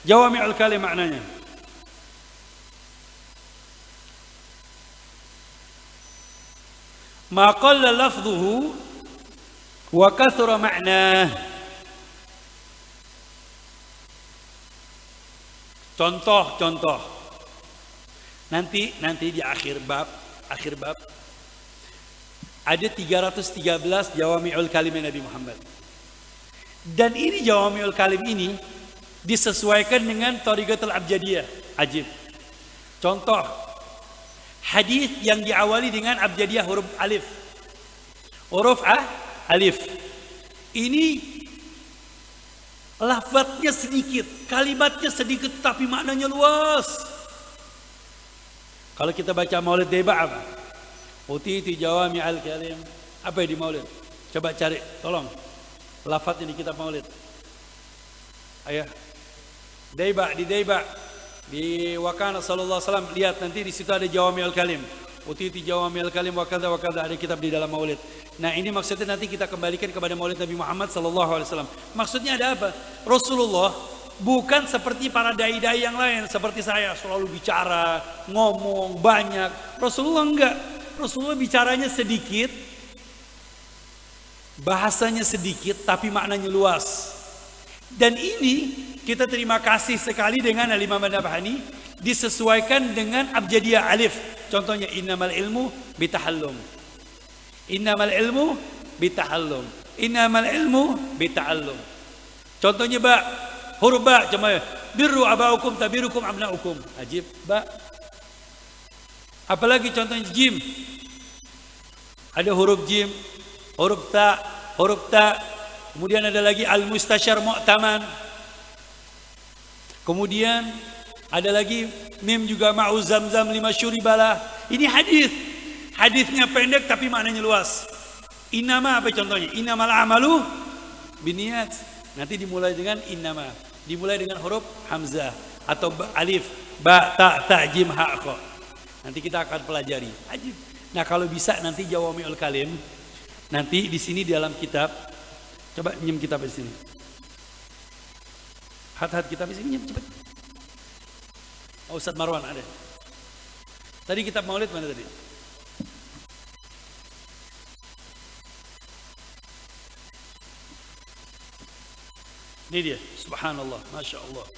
jawami'ul kalim maknanya. Ma qalla lafdhuhu wa kathura ma'na. Contoh. Nanti di akhir bab ada 313 jawami'ul kalim Nabi Muhammad. Dan ini jawami'ul kalim ini disesuaikan dengan Thariqatul Abjadiyah. Ajib. Contoh, hadis yang diawali dengan abjadiyah huruf alif. Huruf alif. Ini lafadznya sedikit, kalimatnya sedikit tapi maknanya luas. Kalau kita baca Maulid Deba apa? Utitu jawami'al kalim. Apa yang di Maulid? Coba cari, tolong. Lafadznya di kitab Maulid. Ayah. Deba di Wakana sallallahu alaihi wasallam, lihat nanti di situ ada jawami'ul kalim. Utitu jawami'ul kalim wa kadza ada kitab di dalam Maulid. Nah, ini maksudnya nanti kita kembalikan kepada Maulid Nabi Muhammad sallallahu alaihi wasallam. Maksudnya ada apa? Rasulullah bukan seperti para dai-dai yang lain, seperti saya selalu bicara, ngomong banyak. Rasulullah enggak. Rasulullah bicaranya sedikit, bahasanya sedikit tapi maknanya luas. Dan ini kita terima kasih sekali dengan Al-Imam An-Nabhani, disesuaikan dengan abjadiyah alif. Contohnya innamal ilmu bitahallum. Innamal ilmu bitahallum. Innamal ilmu bita'allum. Contohnya ba, huruf ba, coba birru abaukum tabirukum abnaukum. Ajib, ba. Apalagi contohnya jim. Ada huruf jim, huruf ta. Kemudian ada lagi al-mustasyar mu'taman. Kemudian ada lagi mim juga ma'u zamzam lima syuribalah. Ini hadis. Hadisnya pendek tapi maknanya luas. Innama apa contohnya? Innamal amalu biniyat. Nanti dimulai dengan innama. Dimulai dengan huruf hamzah atau alif, ba, ta, jim, ha, kha. Nanti kita akan pelajari. Ajib. Nah, kalau bisa nanti jawami'ul kalim. Nanti di sini di dalam kitab. Coba nyem kitab di sini. Hat kitab di sini nyem cepat. Oh, Ustaz Marwan ada. Tadi kitab Maulid mana tadi? Ini dia, subhanallah, masya Allah.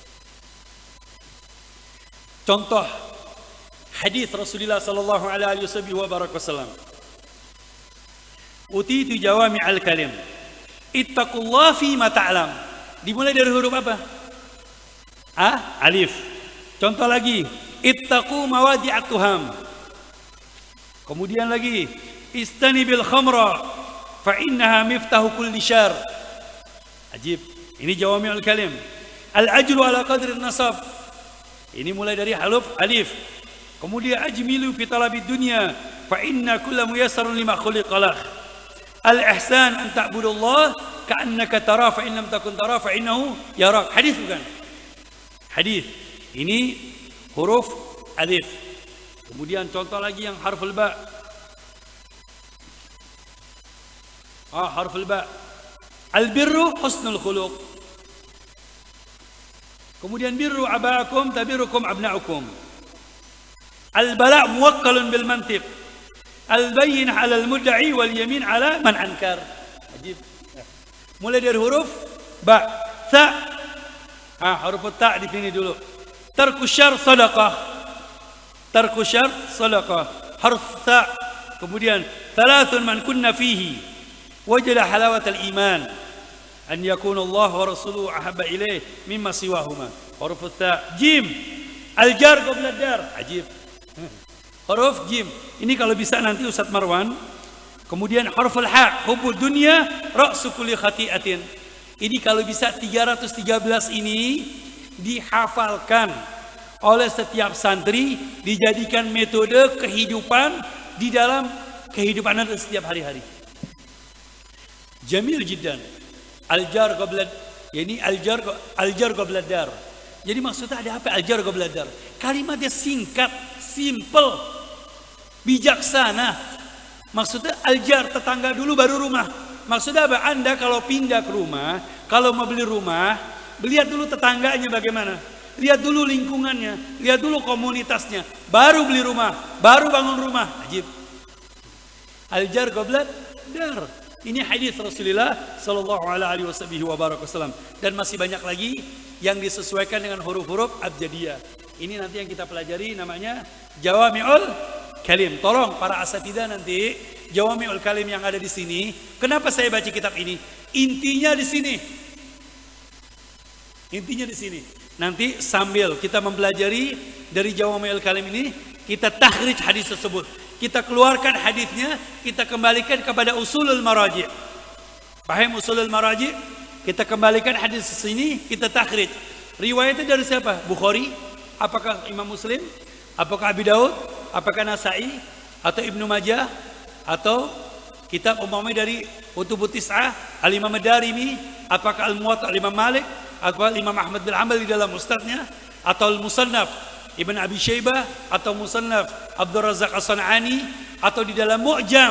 Contoh hadis Rasulullah sallallahu alaihi wasallam. Utitu jawami'al kalim. Ittaqullah fi ma ta'lam. Dimulai dari huruf apa? Alif. Contoh lagi, ittaqu mawadi'at tuham. Kemudian lagi, istanibil khamra fa innaha miftahu kulli syarr. Ajib. Ini jawami'ul kalim. Al-ajru ala qadri nasab. Ini mulai dari huruf alif. Kemudian ajmilu fi talabid dunya fa inna kulla muyassarun lima khuliqa lah. Al-ihsan an ta'budullah ka'annaka tara fa in lam takun tara fa innahu yarak. Hadis bukan? Hadis. Ini huruf alif. Kemudian contoh lagi yang harful ba. Harful ba. Al-birru husnul khuluq. Kemudian birru abaakum tabirukum abna'ukum. Al-bala' muwakkalun bil mantiq. Al-bayyin 'ala al-mudda'i wal yamin 'ala man ankar. Ajib. Mulai dari huruf ba, ta. Huruf ta di sini dulu. Tarku syarr sadaqah. Tarku syarr sadaqah. Harf ta. Kemudian thalathun man kunna fihi wajada halawatal iman an yakuna Allah wa rasuluhu ahabba ilaih mimma siwahuma. Huruf ta, jim, al-jar qabla dar, ajib. Huruf jim. Ini kalau bisa nanti Ustaz Marwan. Kemudian huruful ha, hubbud dunya ra'su kulli khati'atin. Ini kalau bisa 313 ini dihafalkan oleh setiap santri, dijadikan metode kehidupan di dalam kehidupan Anda setiap hari-hari. Jamil jiddan. Al-jar qabla, yani al-jar qabla dar. Jadi maksudnya ada apa al-jar qabla dar? Kalimatnya singkat, simple, bijaksana. Maksudnya al-jar tetangga dulu baru rumah. Maksudnya apa? Anda kalau pindah ke rumah, kalau mau beli rumah, lihat dulu tetangganya bagaimana. Lihat dulu lingkungannya, lihat dulu komunitasnya, baru beli rumah, baru bangun rumah. Ajib. Al-jar qabla dar. Ini hadis Rasulullah sallallahu alaihi wasallam. Dan masih banyak lagi yang disesuaikan dengan huruf-huruf abjadiyah. Ini nanti yang kita pelajari namanya Jawami'ul Kalim. Tolong para asatidzah nanti Jawami'ul Kalim yang ada di sini. Kenapa saya baca kitab ini? Intinya di sini. Intinya di sini. Nanti sambil kita mempelajari dari Jawami'ul Kalim ini, kita takhrij hadis tersebut. Kita keluarkan hadisnya, kita kembalikan kepada usulul maraji'. Paham usulul maraji'? Kita kembalikan hadis sini, kita takhrij. Riwayatnya dari siapa? Bukhari? Apakah Imam Muslim? Apakah Abi Daud? Apakah Nasai? Atau Ibnu Majah? Atau kitab umumnya dari Kutubut Tis'ah, Al-Imam Ad-Darimi? Apakah Al-Muwatta Imam Malik? Atau Imam Ahmad bin Hanbal di dalam Mustadnya, atau Al-Musannaf Ibn Abi Syaibah, atau Musannaf Abdul Razak As-San'ani, atau di dalam Mu'jam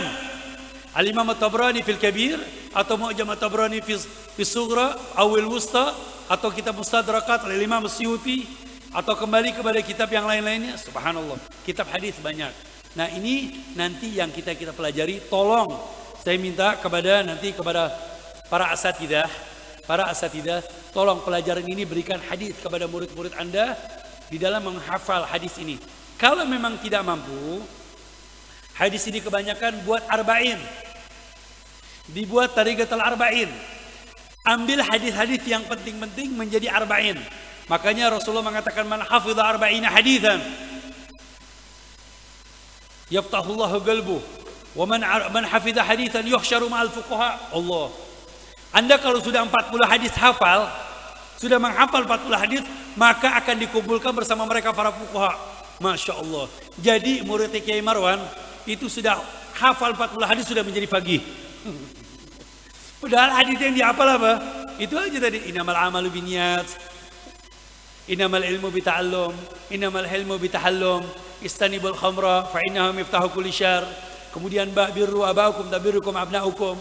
Al-Imam At-Tabrani fil Kabir, atau Mu'jam At-Tabrani fi Sughra awil Wusta, atau kitab Mustadrakat Al-Imam As-Suyuti, atau kembali kepada kitab yang lain-lainnya. Subhanallah, kitab hadis banyak. Nah, ini nanti yang kita pelajari. Tolong saya minta kepada para asatidzah, tolong pelajaran ini berikan hadis kepada murid-murid Anda di dalam menghafal hadis ini. Kalau memang tidak mampu, hadis ini kebanyakan buat arba'in. Dibuat tariqatul arba'in. Ambil hadis-hadis yang penting-penting menjadi arba'in. Makanya Rasulullah mengatakan man hafidha arba'ina hadithan yaftahullahu qalbuh wa man hafidha hadithan yuhsyaru ma'al fuqaha. Allah. Anda kalau sudah 40 hadis hafal, sudah menghafal 40 hadis, maka akan dikumpulkan bersama mereka para fuqaha. Masya Allah. Jadi murid Kiai Marwan itu sudah hafal 40 hadis sudah menjadi faqih. Padahal hadis yang dihafal apa? Itu aja tadi. Innamal amalu binniyat, innamal ilmu bita'allum, innamal hilmu bitahallum, istanibul khamra fa innahu miftahu kulli syarr. Kemudian birru abaukum tabirukum abnaukum.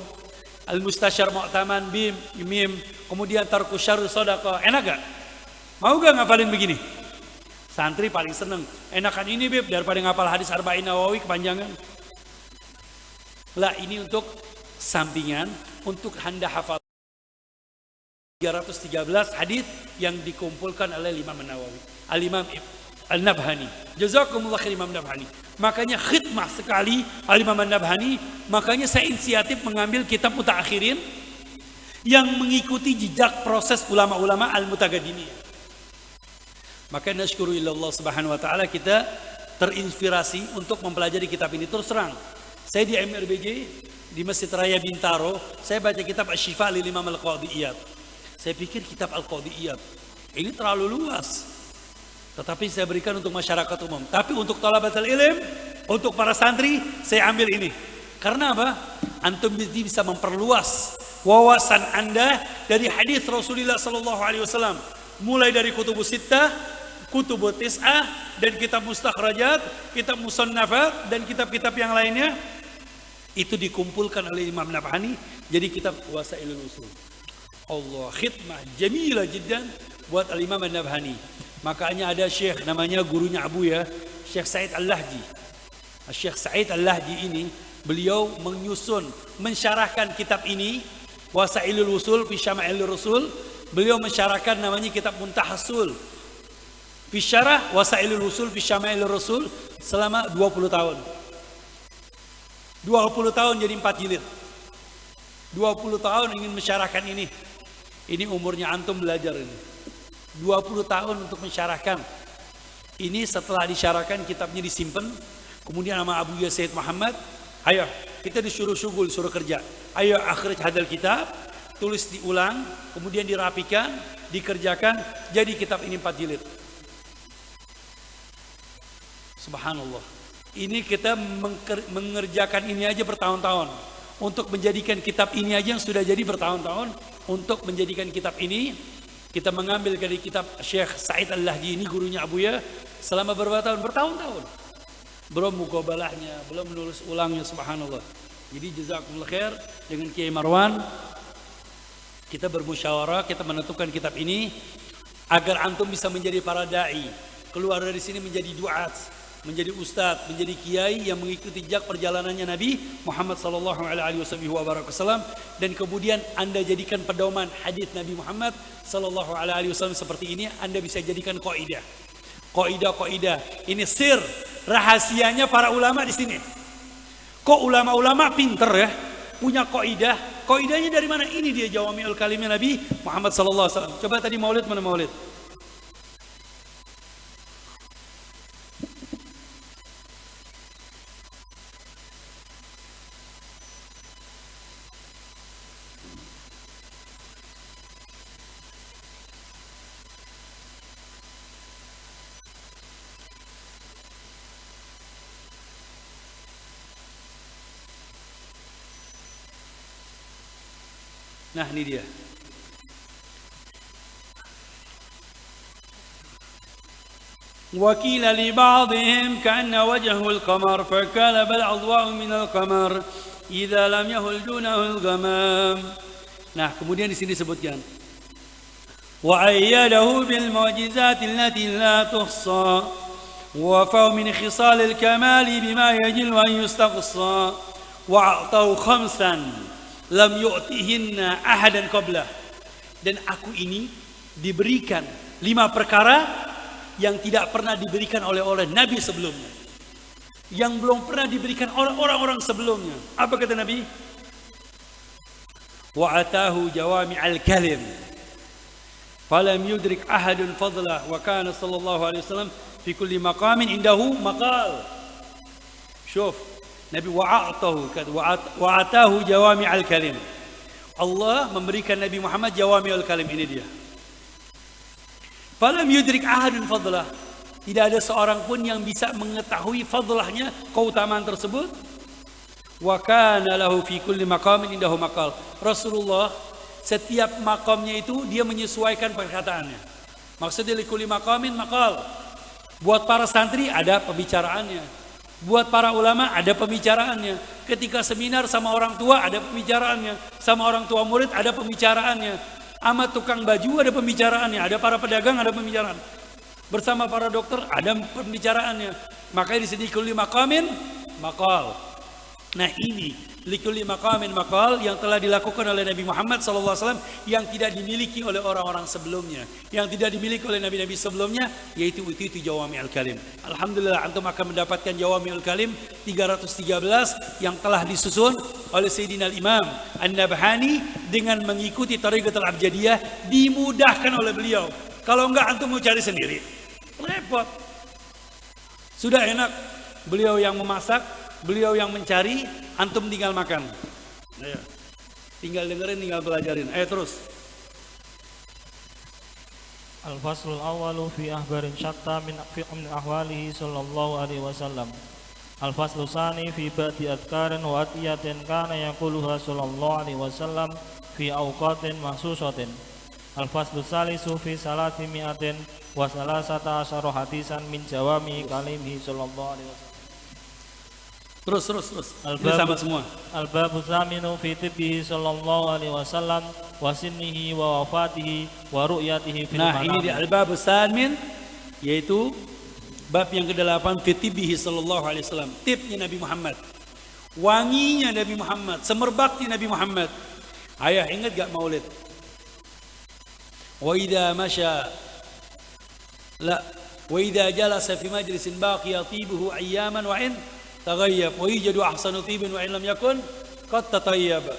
Al-mustasyar mu'taman bim mim. Kemudian tarku syarr sadaqah. Enak gak? Mau gak ngafalin begini? Santri paling seneng. Enakan ini bib daripada ngapal hadis Arba'in Nawawi kepanjangan. Lah, ini untuk sampingan, untuk Anda hafal 313 hadis yang dikumpulkan oleh Imam Nawawi, Al-Imam Al-Nabhani. Jazakumullah khair Imam Nabhani. Makanya khidmah sekali Al-Imam Al-Nabhani. Makanya saya inisiatif mengambil kitab mutaakhirin yang mengikuti jejak proses ulama-ulama al-mutaqaddimin. Maka nasyukuru illallah subhanahu wa ta'ala, kita terinspirasi untuk mempelajari kitab ini. Terus terang, saya di MRBJ di Masjid Raya Bintaro, saya baca kitab Asy-Syifa lil Imam Al-Qadhi'iyat. Saya pikir kitab Al-Qadhi'iyat ini terlalu luas, tetapi saya berikan untuk masyarakat umum. Tapi untuk thalabatul ilm, untuk para santri, saya ambil ini. Karena apa? Antum bisa memperluas wawasan Anda dari hadis Rasulullah sallallahu alaihi wasallam, mulai dari kutubus sittah, kutubut tis'ah, dan kitab mustakhrajat, kitab musannafat, dan kitab-kitab yang lainnya. Itu dikumpulkan oleh Imam Nabhani jadi kitab Wasailul Usul. Allah, khidmah jamilah jiddan buat Al-Imam Nabhani. Makanya ada syekh namanya gurunya Abu ya, Syekh Said Al-Lahji. Syekh Said Al-Lahji ini beliau menyusun, mensyarahkan kitab ini Wasailul Usul fi Syama'il Rasul. Beliau mensyarahkan namanya kitab Muntahassul fi Syarah Wasailul Usul fi Syama'il Rasul selama 20 tahun. 20 tahun jadi 4 jilid. 20 tahun ingin mensyarahkan ini. Ini umurnya antum belajar ini. 20 tahun untuk mensyarahkan. Ini setelah disyarahkan kitabnya disimpan. Kemudian sama Abu Sayyid Muhammad, ayo kita disuruh syugul, disuruh kerja. Ayo akhrij hadal kitab, tulis diulang, kemudian dirapikan, dikerjakan, jadi kitab ini 4 jilid. Subhanallah. Ini kita mengerjakan ini aja bertahun-tahun. Untuk menjadikan kitab ini aja yang sudah jadi bertahun-tahun. Untuk menjadikan kitab ini, kita mengambil dari kitab Syekh Said Al-Lahji, ini gurunya Abuya, selama berapa tahun? Bertahun-tahun. Belum muqabalahnya, belum menulis ulangnya, subhanallah. Jadi jazakumullah khair, dengan Kiai Marwan kita bermusyawarah, kita menentukan kitab ini agar antum bisa menjadi para dai, keluar dari sini menjadi duat, menjadi ustadz, menjadi kiai yang mengikuti jejak perjalanannya Nabi Muhammad sallallahu alaihi wasallam, dan kemudian Anda jadikan pedoman hadis Nabi Muhammad sallallahu alaihi wasallam seperti ini. Anda bisa jadikan kaidah. Ini sir rahasianya para ulama di sini. Kok ulama-ulama pinter ya, punya kaidah. Kaidahnya dari mana? Ini dia Jawami'ul Kalimnya Nabi Muhammad sallallahu alaihi wasallam. Coba tadi maulid, mana maulid? Nah ini dia. وَقِيلَ لِبَعْضِهِمْ كَأَنَّ وَجْهَهُ الْقَمَرُ فَقَالَ بَلْ أَضْوَاءٌ مِنَ الْقَمَرِ إِذَا لَمْ يَهُلْ دُونَهُ الْغَمَامُ. Nah kemudian di sini disebutkan وَأَيَّدَهُ بِالْمُعْجِزَاتِ الَّتِي لَا تُحْصَى وَفَوْ مِنْ خِصَالِ الْكَمَالِ بِمَا يَجِلُّ أَنْ يُسْتَقْصَى وَأَعْطَوْ خَمْسًا lam yu'tihinna ahadan qablah. Dan aku ini diberikan 5 perkara yang tidak pernah diberikan oleh Nabi sebelumnya, yang belum pernah diberikan oleh orang-orang sebelumnya. Apa kata Nabi? Wa atahu jawami'al kalim falam yudrik ahadun fadlah wa kana sallallahu alaihi wasallam fi kulli maqamin indahu maqal. Syuf, Nabi wa'atahu jawami'al kalim. Allah memberikan Nabi Muhammad jawami'al kalim, ini dia. Falam yudrik ahadun fadlah. Tidak ada seorang pun yang bisa mengetahui fadlahnya, keutamaan tersebut. Wa kana lahu fi kulli maqamin indahu maqal. Rasulullah setiap makamnya itu dia menyesuaikan perkataannya. Maksudnya li kulli maqamin maqal. Buat para santri ada pembicaraannya. Buat para ulama ada pembicaraannya. Ketika seminar sama orang tua ada pembicaraannya. Sama orang tua murid ada pembicaraannya. Sama tukang baju ada pembicaraannya. Ada para pedagang ada pembicaraan. Bersama para dokter ada pembicaraannya. Makanya di sini kulli maqamin maqal. Nah ini likulli maqamin maqal yang telah dilakukan oleh Nabi Muhammad SAW, yang tidak dimiliki oleh orang-orang sebelumnya, yang tidak dimiliki oleh nabi-nabi sebelumnya, yaitu itu jawami'ul kalim. Alhamdulillah antum akan mendapatkan jawami'ul kalim 313 yang telah disusun oleh Sayyidina Imam An-Nabhani dengan mengikuti Thariqatul Abjadiyah, dimudahkan oleh beliau. Kalau enggak antum mau cari sendiri, repot. Sudah enak, beliau yang memasak, beliau yang mencari, antum tinggal makan. Ayo. Tinggal dengerin, tinggal pelajarin. Ayo terus. Al-faslul awwalu fi ahbarin syatta min ahwalihi sallallahu alaihi wasallam. Al-faslu tsani fi ba'di adkarin wa atiyatin kana yaquluha sallallahu alaihi wasallam fi awqatin mahsusatin. Al-faslu tsalisu fi salati mi'atin wa salasata asyara hadisan min jawami kalimihi sallallahu alaihi wasallam. Terus. Ini sama semua. Al-babu tsaminu fi tibbihi sallallahu alaihi wasallam wa sinnihi wa wafatihi wa ru'yatihi fil manam. Nah, ini di al-babu tsamin, yaitu bab yang ke-8 fi tibbihi sallallahu alaihi wasallam. Tipnya Nabi Muhammad. Wanginya Nabi Muhammad, semerbaknya Nabi Muhammad. Ayah ingat gak maulid? Wa idza masya wa idza jalasa fi majlisin baqiya tibuhu ayyaman wa in taghayyab wa yujadu ahsanu tibin wa in lam yakun qad tatayyab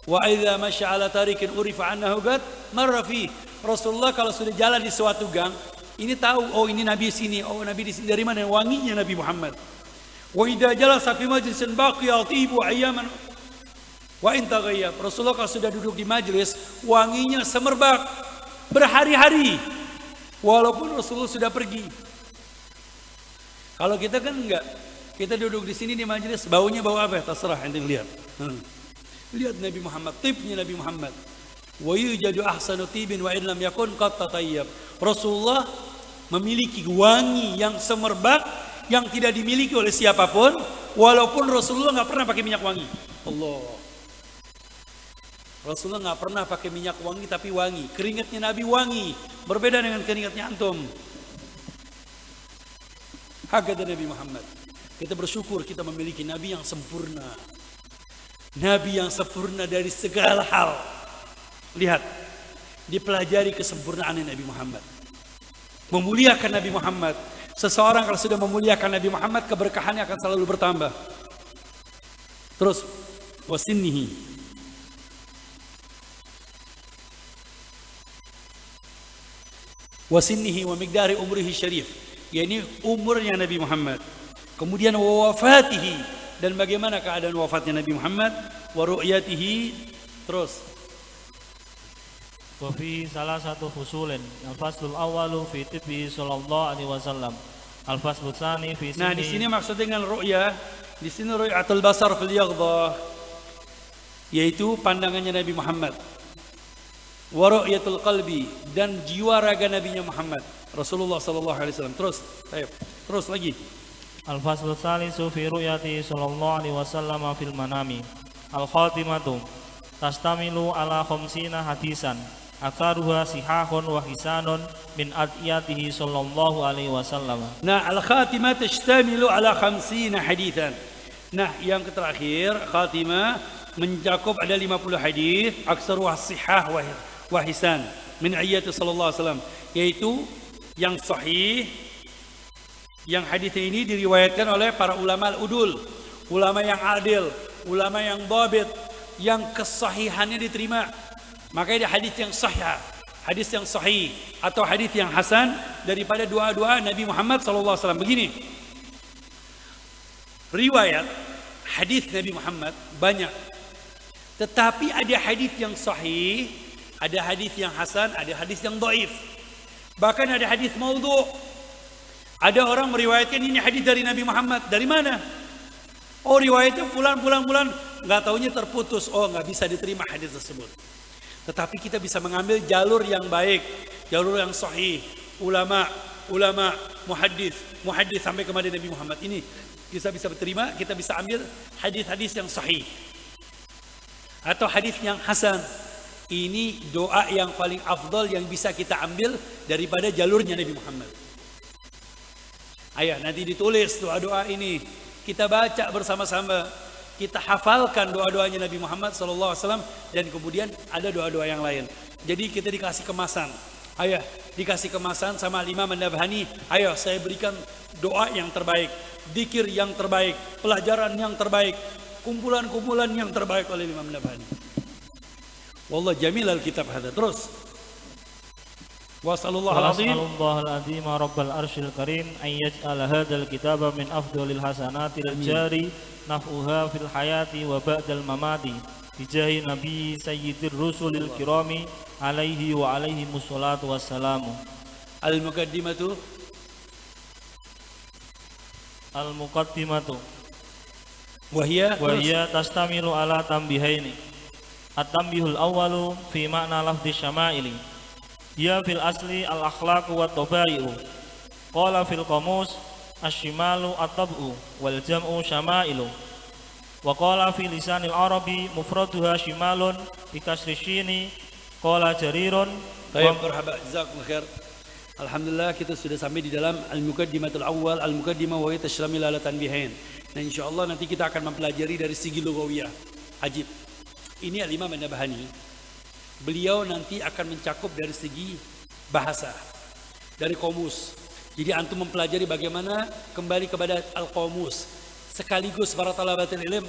wa idza masya ala tariqin urifa annahu qad marra fi. Rasulullah kalau sudah jalan di suatu gang, ini tahu, oh ini Nabi sini, oh Nabi di sini, dari mana wanginya Nabi Muhammad. Wa idza jalasa fi majlisin baqiya tibu ayyaman wa in taghayyab. Rasulullah kalau sudah duduk di majlis, wanginya semerbak berhari-hari walaupun Rasulullah sudah pergi. Kalau kita kan enggak, kita duduk di sini di majelis, baunya bau apa? Terserah, ente lihat. Lihat Nabi Muhammad, tipnya Nabi Muhammad. Wa yujadu ahsanu tibin wa in lam yakun qad tatayyab. Rasulullah memiliki wangi yang semerbak yang tidak dimiliki oleh siapapun, walaupun Rasulullah nggak pernah pakai minyak wangi. Allah. Rasulullah nggak pernah pakai minyak wangi tapi wangi. Keringatnya Nabi wangi, berbeda dengan keringatnya antum. Hakada Nabi Muhammad. Kita bersyukur kita memiliki Nabi yang sempurna. Nabi yang sempurna dari segala hal. Lihat, dipelajari kesempurnaan Nabi Muhammad. Memuliakan Nabi Muhammad. Seseorang kalau sudah memuliakan Nabi Muhammad, keberkahannya akan selalu bertambah. Terus, wasinnihi. Wasinnihi wa migdari umrihi syarif. Yakni umurnya Nabi Muhammad. Kemudian wafatihi, dan bagaimana keadaan wafatnya Nabi Muhammad, wa ru'yatihi. Terus wa fi salah satu fusulin al-faslul awwalu fi tibbi sallallahu alaihi wasallam, al-faslu tsani fi Nah, di sini maksud dengan ru'ya, di sini ru'yatul basar fil yaghdha, yaitu pandangannya Nabi Muhammad. Wa ru'yatul qalbi, dan jiwa raga Nabinya Muhammad Rasulullah sallallahu alaihi wasallam. Terus lagi. Al-faslu tsalisu fi ru'yati sallallahu alaihi wasallam fil manami. Al-khatimatu tastamilu ala khamsina hadisan. Aksaruha sihahun wa hisanun min adiyatihi sallallahu alaihi wasallam. Nah, al-khatimah tashtamilu ala 50 hadithan. Nah, yang terakhir khatimah mencakup ada 50 hadis, aksaruha sihah wa hisan min adiyati sallallahu alaihi wasallam, yaitu yang sahih. Yang hadis ini diriwayatkan oleh para ulama al-udul, ulama yang adil, ulama yang dhabit, yang kesahihannya diterima. Makanya ada hadis yang sahih, hadis yang sahih atau hadis yang hasan daripada doa-doa Nabi Muhammad sallallahu alaihi wasallam. Begini, riwayat hadis Nabi Muhammad banyak, tetapi ada hadis yang sahih, ada hadis yang hasan, ada hadis yang dhaif, bahkan ada hadis maudhu'. Ada orang meriwayatkan ini hadis dari Nabi Muhammad. Dari mana? Oh, riwayatnya fulan, nggak taunya terputus. Oh, nggak bisa diterima hadis tersebut. Tetapi kita bisa mengambil jalur yang baik, jalur yang sahih. Ulama, muhaddis sampai kepada Nabi Muhammad. Ini kita bisa terima, kita bisa ambil hadis-hadis yang sahih atau hadis yang hasan. Ini doa yang paling afdal yang bisa kita ambil daripada jalurnya Nabi Muhammad. Ayo, nanti ditulis doa-doa ini, kita baca bersama-sama, kita hafalkan doa-doanya Nabi Muhammad SAW, dan kemudian ada doa-doa yang lain. Jadi kita dikasih kemasan. Ayo, dikasih kemasan sama Imam An-Nabhani. Ayo, saya berikan doa yang terbaik, dzikir yang terbaik, pelajaran yang terbaik, kumpulan-kumpulan yang terbaik oleh Imam An-Nabhani. Wallah jamil al-kitab hadha. Terus Wasallallahu al-azim rabbal arsyil karim an yaj'al hadzal kitaba min afdhalil hasanatil jari naf'uha fil hayati wa ba'dal mamati bijahi nabi sayyidir rusulil kirami alaihi wa alaihi musallatu wassalamu. Al-muqaddimatu wahia tastamilu ala tambihaini. At-tambihul awwalu fi ma'na lafzi syama'ili. Ya fil asli al-akhlaq wa tabai'u. Qala fil qamus asy-syimalu at-tab'u wal jam'u syama'ilu. Wa qala fi lisanil arabi mufraduha syimalun bi kasri syini. Qala jarirun. Baik, marhaba, jazakumullah khair. Alhamdulillah kita sudah sampai di dalam al-muqaddimatul awwal, al-muqaddimah wa tashrami ala tanbihain. Nah, insyaallah nanti kita akan mempelajari dari segi lughawiyah. Ajib. Ini Al-Imam An-Nabhani. Beliau nanti akan mencakup dari segi bahasa, dari komus. Jadi antum mempelajari bagaimana kembali kepada al-komus, sekaligus para talabatul ilm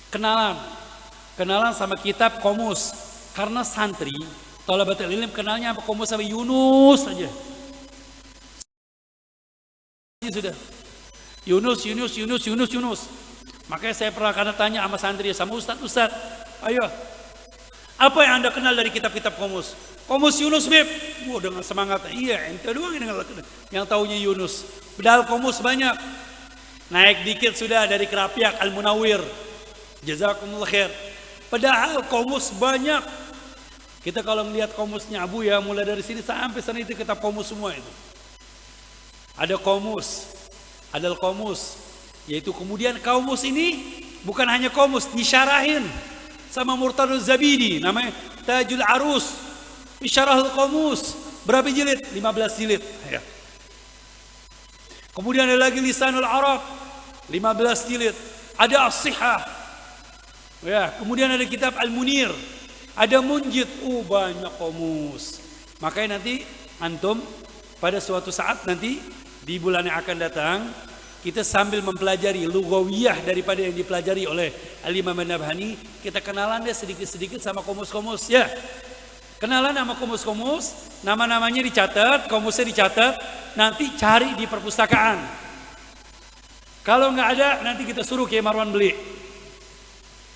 kenalan sama kitab Qomus, karena santri talabatul ilm kenalnya apa Qomus sampai Yunus saja. Sudah Yunus. Makanya saya pernah tanya sama santri, sama Ustaz, ayo, apa yang Anda kenal dari kitab-kitab Qomus? Qomus Yunus, Beb. Wah, dengan semangat. Iya, ente doang yang taunya Yunus. Padahal Qomus banyak. Naik dikit sudah dari Kerapiak Al-Munawwir. Jazakumullah khair. Padahal Qomus banyak. Kita kalau melihat Qomusnya Abu ya, mulai dari sini sampai sana itu kitab Qomus semua itu. Ada Qomus, ada Al-Qomus, yaitu kemudian Qomus ini bukan hanya Qomus, disyarahin sama Murtaduz Zabidi, namanya Tajul Arus, Isyarahul Qomus. Berapa jilid? 15 jilid. Ya. Kemudian ada lagi Lisanul Arab, 15 jilid. Ada As-Sihah. Ya, kemudian ada kitab Al-Munir, ada Munjid. Banyak Qomus. Makanya nanti antum pada suatu saat nanti di bulan yang akan datang, kita sambil mempelajari lughawiyah daripada yang dipelajari oleh Al-Imam An-Nabhani, kita kenalan deh sedikit-sedikit sama Qomus-Qomus ya. Kenalan sama Qomus-Qomus, nama-namanya dicatat, Qomusnya dicatat, nanti cari di perpustakaan. Kalau nggak ada, nanti kita suruh Kiai Marwan beli.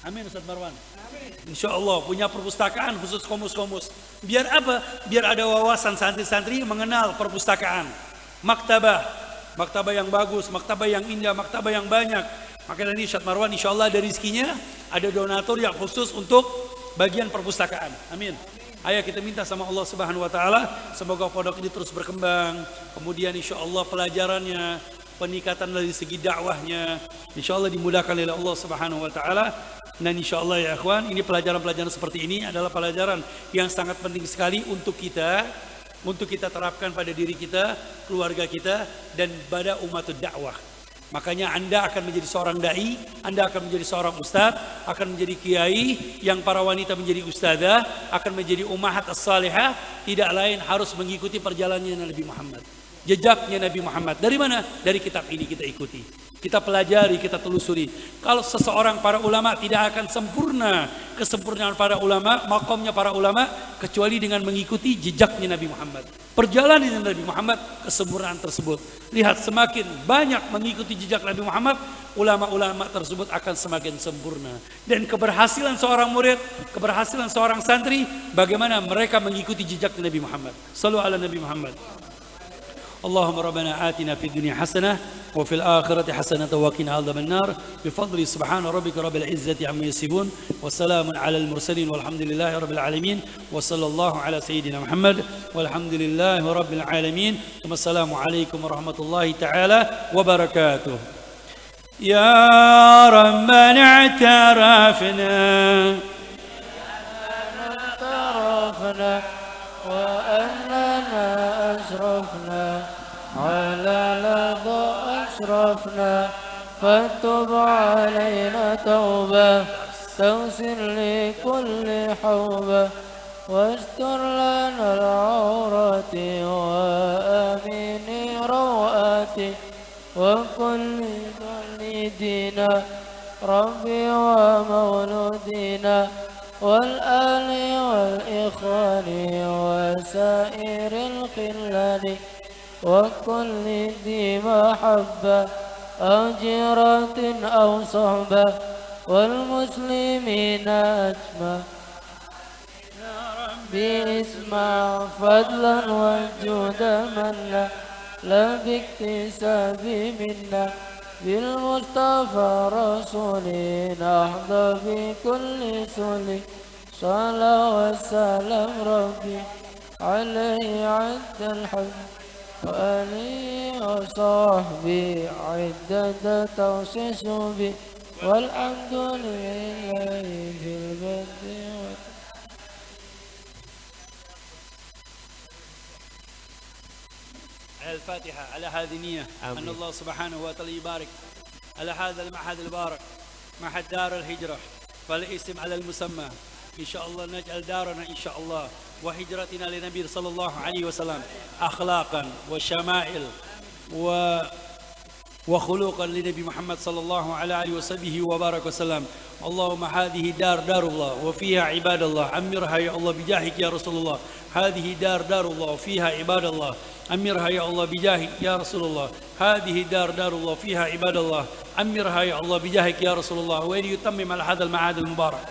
Amin Ustaz Marwan. Insya Allah punya perpustakaan khusus Qomus-Qomus. Biar apa? Biar ada wawasan santri-santri mengenal perpustakaan. Maktabah yang bagus, maktabah yang indah, maktabah yang banyak. Makanya ini Ustaz Marwan insya Allah ada rizkinya, ada donatur yang khusus untuk bagian perpustakaan. Amin. Ayo kita minta sama Allah Subhanahu wa taala semoga pondok ini terus berkembang. Kemudian insya Allah pelajarannya, peningkatan dari segi dakwahnya insya Allah dimudahkan oleh Allah Subhanahu wa taala. Dan insya Allah ya ikhwan, ini pelajaran-pelajaran seperti ini adalah pelajaran yang sangat penting sekali untuk kita terapkan pada diri kita, keluarga kita, dan pada umat dakwah. Makanya Anda akan menjadi seorang dai, Anda akan menjadi seorang ustadz, akan menjadi kiai, yang para wanita menjadi ustadzah, akan menjadi ummahat as-salihah, tidak lain harus mengikuti perjalanannya Nabi Muhammad. Jejaknya Nabi Muhammad. Dari mana? Dari kitab ini kita ikuti. Kita pelajari, kita telusuri. Kalau seseorang para ulama tidak akan sempurna kesempurnaan para ulama, makomnya para ulama, kecuali dengan mengikuti jejaknya Nabi Muhammad. Perjalanan Nabi Muhammad, kesempurnaan tersebut. Lihat, semakin banyak mengikuti jejak Nabi Muhammad, ulama-ulama tersebut akan semakin sempurna. Dan keberhasilan seorang murid, keberhasilan seorang santri, bagaimana mereka mengikuti jejak Nabi Muhammad. Shallu ala Nabi Muhammad. اللهم ربنا آتنا في الدنيا حسنة وفي الآخرة حسنة وقنا عذاب النار بفضل سبحان ربك رب العزة عما يصفون وسلام على المرسلين والحمد لله رب العالمين وصلى الله على سيدنا محمد والحمد لله رب العالمين ثم السلام عليكم ورحمة الله تعالى وبركاته. يا ربنا اعترفنا وأننا أسرفنا على لظى أشرفنا فتب علينا توبة تغسل لكل حوبة واستر لنا العورات وآمن روآتي وكل مولدنا ربي ومولودنا والآل والإخوان وسائر الخلان وكل ذي محبة أو جيرة أو صحبة والمسلمين أجمع باسمع فضلا وجود منا لا باكتساب منا بالمصطفى رسولي نحظى بكل سولي صلى وسلم ربي عليه عد الحمد وآله وصحبه عدد توصيص به والحمد لله في البدء الفاتحة على هذه النية أن الله سبحانه وتعالى يبارك على هذا المعهد المبارك معهد دار الهجرة فالاسم على المسمى إن شاء الله نجعل دارنا إن شاء الله وهجرتنا للنبي صلى الله عليه وسلم أخلاقا وشمائل وخلقا لنبي محمد صلى الله عليه وسلم وبارك وسلم. اللهم هذه دار الله وفيها عباد الله أمرها يا الله بجاهك يا رسول الله. هذه دار الله وفيها عباد الله أمرها يا الله بجاهك يا رسول الله. هذه دار الله فيها عباد الله أمرها يا الله بجاهك يا رسول الله. وأن يتمم على هذا المعاد المبارك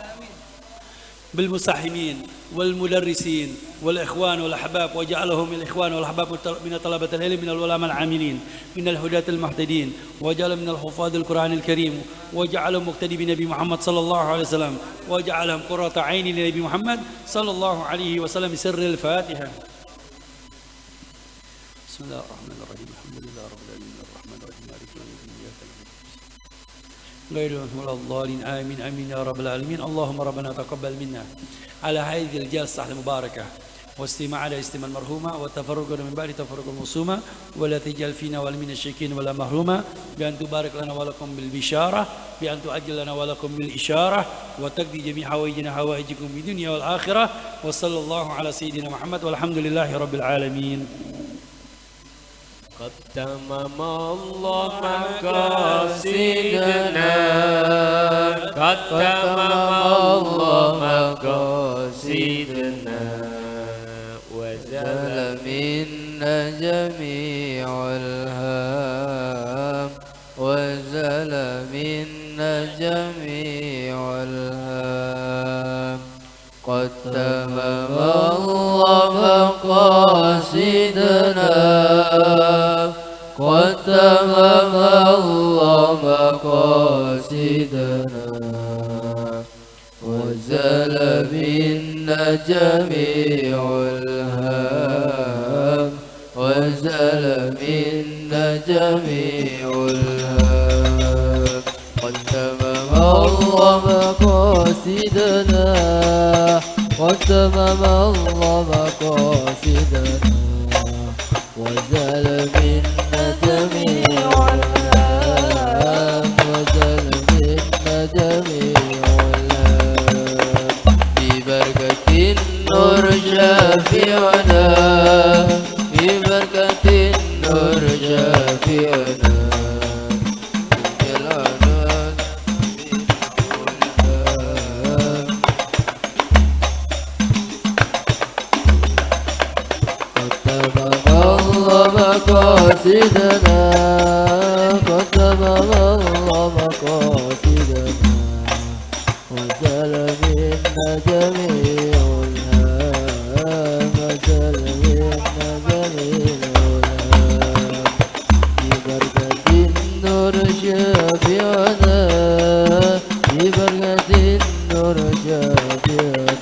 بالمساهمين والمدرسين والإخوان والأحباب، وجعلهم الإخوان والأحباب من طلبة العلم من العلماء العاملين من الهداة المهتدين، وجعل من الحفاظ القرآن الكريم، وجعلهم مقتدي بنبي محمد صلى الله عليه وسلم، وجعلهم قرة عين لنبي محمد صلى الله عليه وسلم. سر الفاتحة. بسم الله الرحمن الرحيم. الحمد لله رب العالمين الرحمن الرحيم مالك يوم الدين إياك نعبد غير المغضوب ولا الضالين آمين آمين يا رب العالمين. اللهم ربنا تقبل منا على هذه الجلسة المباركة واستماع على استماع مرحومة وتفرقنا من بعد تفرق مصومة، ولا تجعل فينا ولا من الشاكين ولا محرومة، بأن تبارك لنا ولكم بالبشارة، بأن تؤجل لنا ولكم بالإشارة، وتقضي جميع حوائجنا حوائجكم في الدنيا والآخرة. وصلى الله على سيدنا محمد والحمد لله رب العالمين. قد تمم الله مقاصدنا، قد تمم الله مقاصدنا، وزال منا جميع الهام، وزال منا جميع الهام. قد تمم الله مقاصدنا، قد تمم الله مقاصدنا، وزال منا جميع الهام، وزال منا جميع الهام. قد تمم الله مقاصدنا، قد تمم الله مقاصدنا، وزال منا جميع الهام، وزال منا جميع الهام. ببركة النور شافعنا، ببركة النور شافعنا، مقاصدنا، قد تمم الله مقاصدنا، وزال منا جميع الهام، وزال منا جميع الهام. ببركة النور شافعنا، ببركة النور شافعنا.